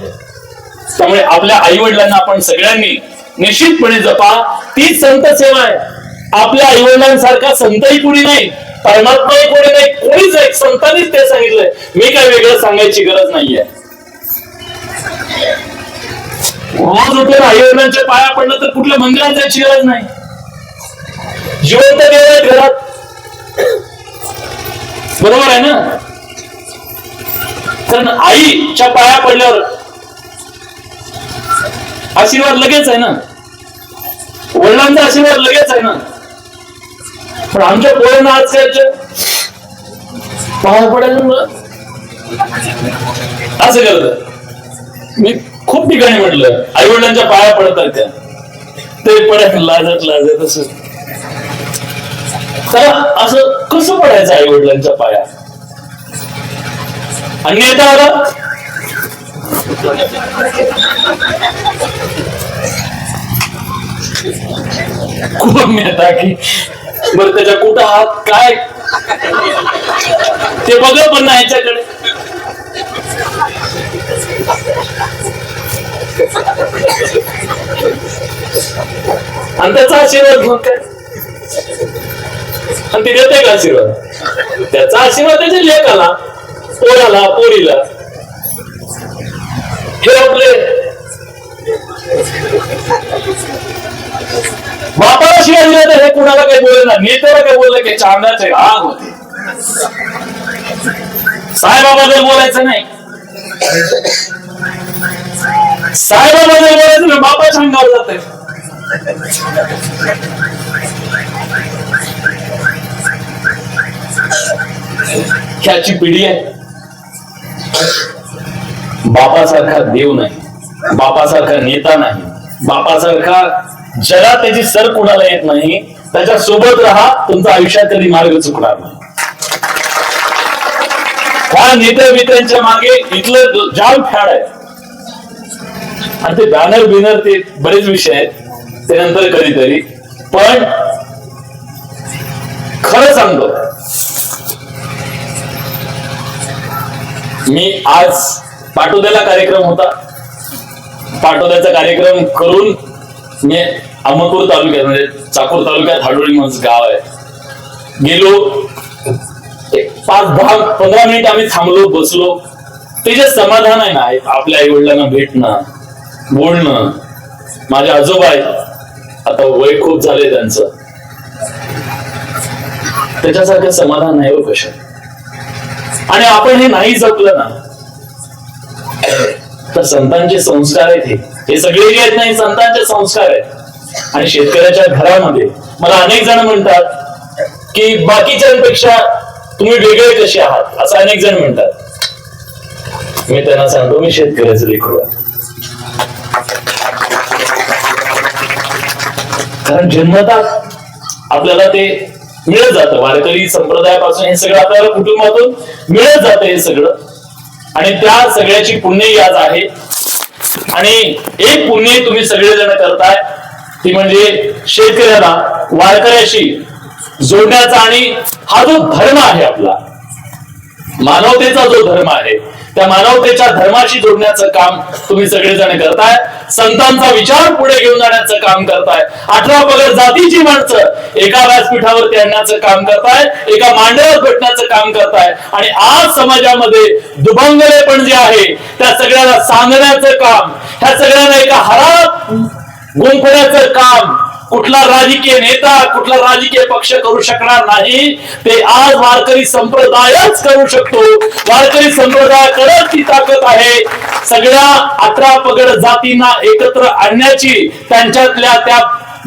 त्यामुळे आपल्या आई वडिलांना आपण सगळ्यांनी निश्चितपणे जपा. तीच संत सेवा आहे. आपल्या आई वडिलांसारखा संतही कुणी नाही, परमात्माही कोणी नाही, कोणीच नाही. संतांनीच ते सांगितलंय. मी काय वेगळं सांगायची गरज नाहीये. रोज उठून आई वडिलांच्या पाया पडलं तर कुठल्या मंदिरात जायची गरज नाही. जिवंत देव आहे घरात, बरोबर आहे ना. कारण आईच्या पाया पडल्यावर आशीर्वाद लगेच आहे ना, वडिलांचा आशीर्वाद लगेच आहे ना. पण आमच्या पोरांना आज काय पाया पडायला असं करत. मी खूप ठिकाणी म्हटलं आई वडिलांच्या पाया पडतात त्या, ते पडायला लाजत लाजत असं. तर असं कसं पडायचं आई वडिलांच्या पाया. आणि नेता आला कोण नेता की बरं त्याच्या कुठं हात काय ते बघ पण नाही याच्याकडे. आणि त्याचा आशीर्वाद मग काय, आणि ते देते का आशीर्वाद. त्याचा आशीर्वाद त्याच्या लेकाला, पोराला, पोरीला. हे आपले बापाला शिवाय दिला तर हे कुणाला काही बोलले ना, नेत्याला काही बोललं की चांगल्याचे आग होते. साहेबाबद्दल बोलायचं नाही, साहेबाबद्दल बोलायचं नाही, बापाच्या अंगावर जाते. ह्याची पिढी आहे. बापासारखा देव नाही, बापासारखा नेता नाही, बापासारखा जगात त्याची सर कुणाला येत नाही. त्याच्या सोबत राहा, तुमच्या आयुष्यात कधी मार्ग चुकणार नाही. त्या नेत्या मित्रांच्या मागे इथलं जाम फॅड आहे. आणि ते बॅनर बिनर ते बरेच विषय आहेत, ते नंतर कधीतरी. पण खरं सांगतो, मी आज पाटोद्याला कार्यक्रम होता. पाटोद्याचा कार्यक्रम करून मी अहमदपूर तालुक्यात म्हणजे चाकूर तालुक्यात हाडोळी म्हणून गाव आहे गेलो. 5-10-15 मिनिट आम्ही थांबलो, बसलो. ते जे समाधान आहे ना आपल्या आई वडिलांना भेटणं, बोलणं. माझे आजोबा आहेत, आता वय खूप झाले त्यांचं, त्याच्यासारखं समाधान नाही हो कशात. आणि आपण हे नाही जपलं ना तर संतांचे संस्कार आहेत हे सगळे जे आहेत नाही, संतांचे संस्कार आहेत. आणि शेतकऱ्याच्या घरामध्ये मला अनेक जण म्हणतात की बाकीच्यांपेक्षा तुम्ही वेगळे कसे आहात, असं अनेक जण म्हणतात. मी त्यांना सांगतो मी शेतकऱ्याचं लेकरू आहे. कारण जन्मतात आपल्याला ते मिळत जातं. वारकरी संप्रदायापासून हे सगळं आपल्याला कुटुंबातून मिळत जातं हे सगळं. आणि त्या सगळ्याची पुण्य याद आहे. आणि एक पुण्य तुम्ही सगळेजण करताय ती म्हणजे शेतकऱ्याला वारकऱ्याशी जोडण्याचा. आणि हा जो धर्म आहे आपला, मानवतेचा जो धर्म आहे, त्या मानवतेच्या धर्माशी जोडण्याचं काम तुम्ही सगळेजण करताय. संतांचा विचार पुढे घेऊन जाण्याचं काम करताय. 18 पगड जातीची माणसं एका व्यासपीठावरती आणण्याचं काम करताय, एका मांडवात भेटण्याचं काम करताय. आणि आज समाजामध्ये दुभंगलेपण जे आहे त्या सगळ्याला सांगण्याचं काम, ह्या सगळ्यांना एका हारात गुंफण्याचं काम कुठला राजकीय नेता, कुठला राजकीय पक्ष करू शकणार नाही. ते आज वारकरी संप्रदायच करू शकतो. वारकरी संप्रदायाकडे ती ताकद आहे. सगळ्या 18 पगड जातींना एकत्र आणण्याची, त्यांच्यातल्या त्या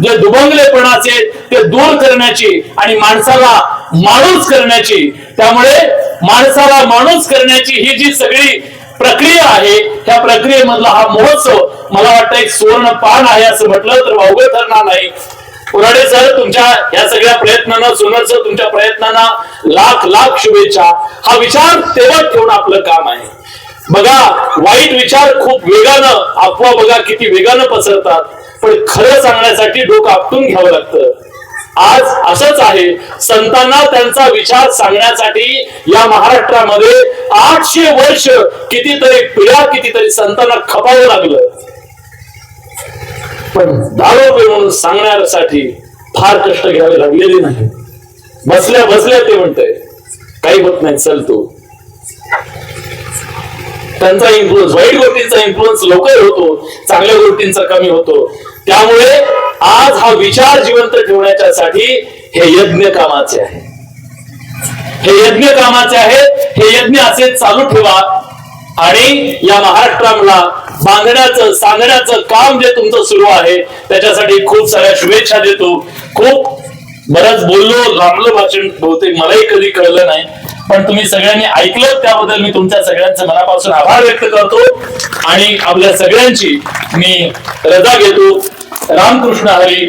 जे दुभंगलेपणाचे ते दूर करण्याची आणि माणसाला माणूस करण्याची. त्यामुळे माणसाला माणूस करण्याची ही जी सगळी प्रक्रिया आहे, त्या प्रक्रियेमधला हा महोत्सव मला वाटतं एक सुवर्ण पान आहे असं म्हटलं तर वावगं ठरणार नाही. उराडे सर, तुमच्या या सगळ्या प्रयत्नांना, सोनर सर, तुमच्या प्रयत्नांना लाख लाख शुभेच्छा. हा विचार तेवढ ठेवून आपलं काम आहे. बघा, वाईट विचार खूप वेगानं, अफवा बघा किती वेगानं पसरतात, पण खरं सांगण्यासाठी डोकं आपटून घ्यावं लागतं. आज असंच आहे. संतांना त्यांचा विचार सांगण्यासाठी या महाराष्ट्रामध्ये 800 वर्ष कितीतरी पिढ्या, कितीतरी संतांना खपावं लागलं. पण दारोबे म्हणून सांगण्यासाठी फार कष्ट घ्यावे लागलेले नाही. बसल्या बसल्या ते म्हणतंय काही होत नाही, चल तू. त्यांचा इन्फ्लुएन्स, वाईट गोष्टींचा इन्फ्लुएन्स लवकर होतो, चांगल्या गोष्टींचा कमी होतो. त्यामुळे आज हा विचार जिवंत ठेवण्यासाठी हे यज्ञ कामाचे आहे. हे यज्ञ कामाचे आहे. हे यज्ञ असे चालू ठेवा आणि या महाराष्ट्राला बांधण्याचं, सांगण्याचं काम जे तुमचं सुरू आहे त्याच्यासाठी खूप साऱ्या शुभेच्छा देतो. खूप बरंच बोललो, लांबलं भाषण बहुतेक मलाही कधी कळलं नाही, पण तुम्ही सगळ्यांनी ऐकलं त्याबद्दल मी तुमच्या सगळ्यांचे मनापासून आभार व्यक्त करतो आणि आपल्या सगळ्यांची मी रजा घेतो. रामकृष्ण हरी.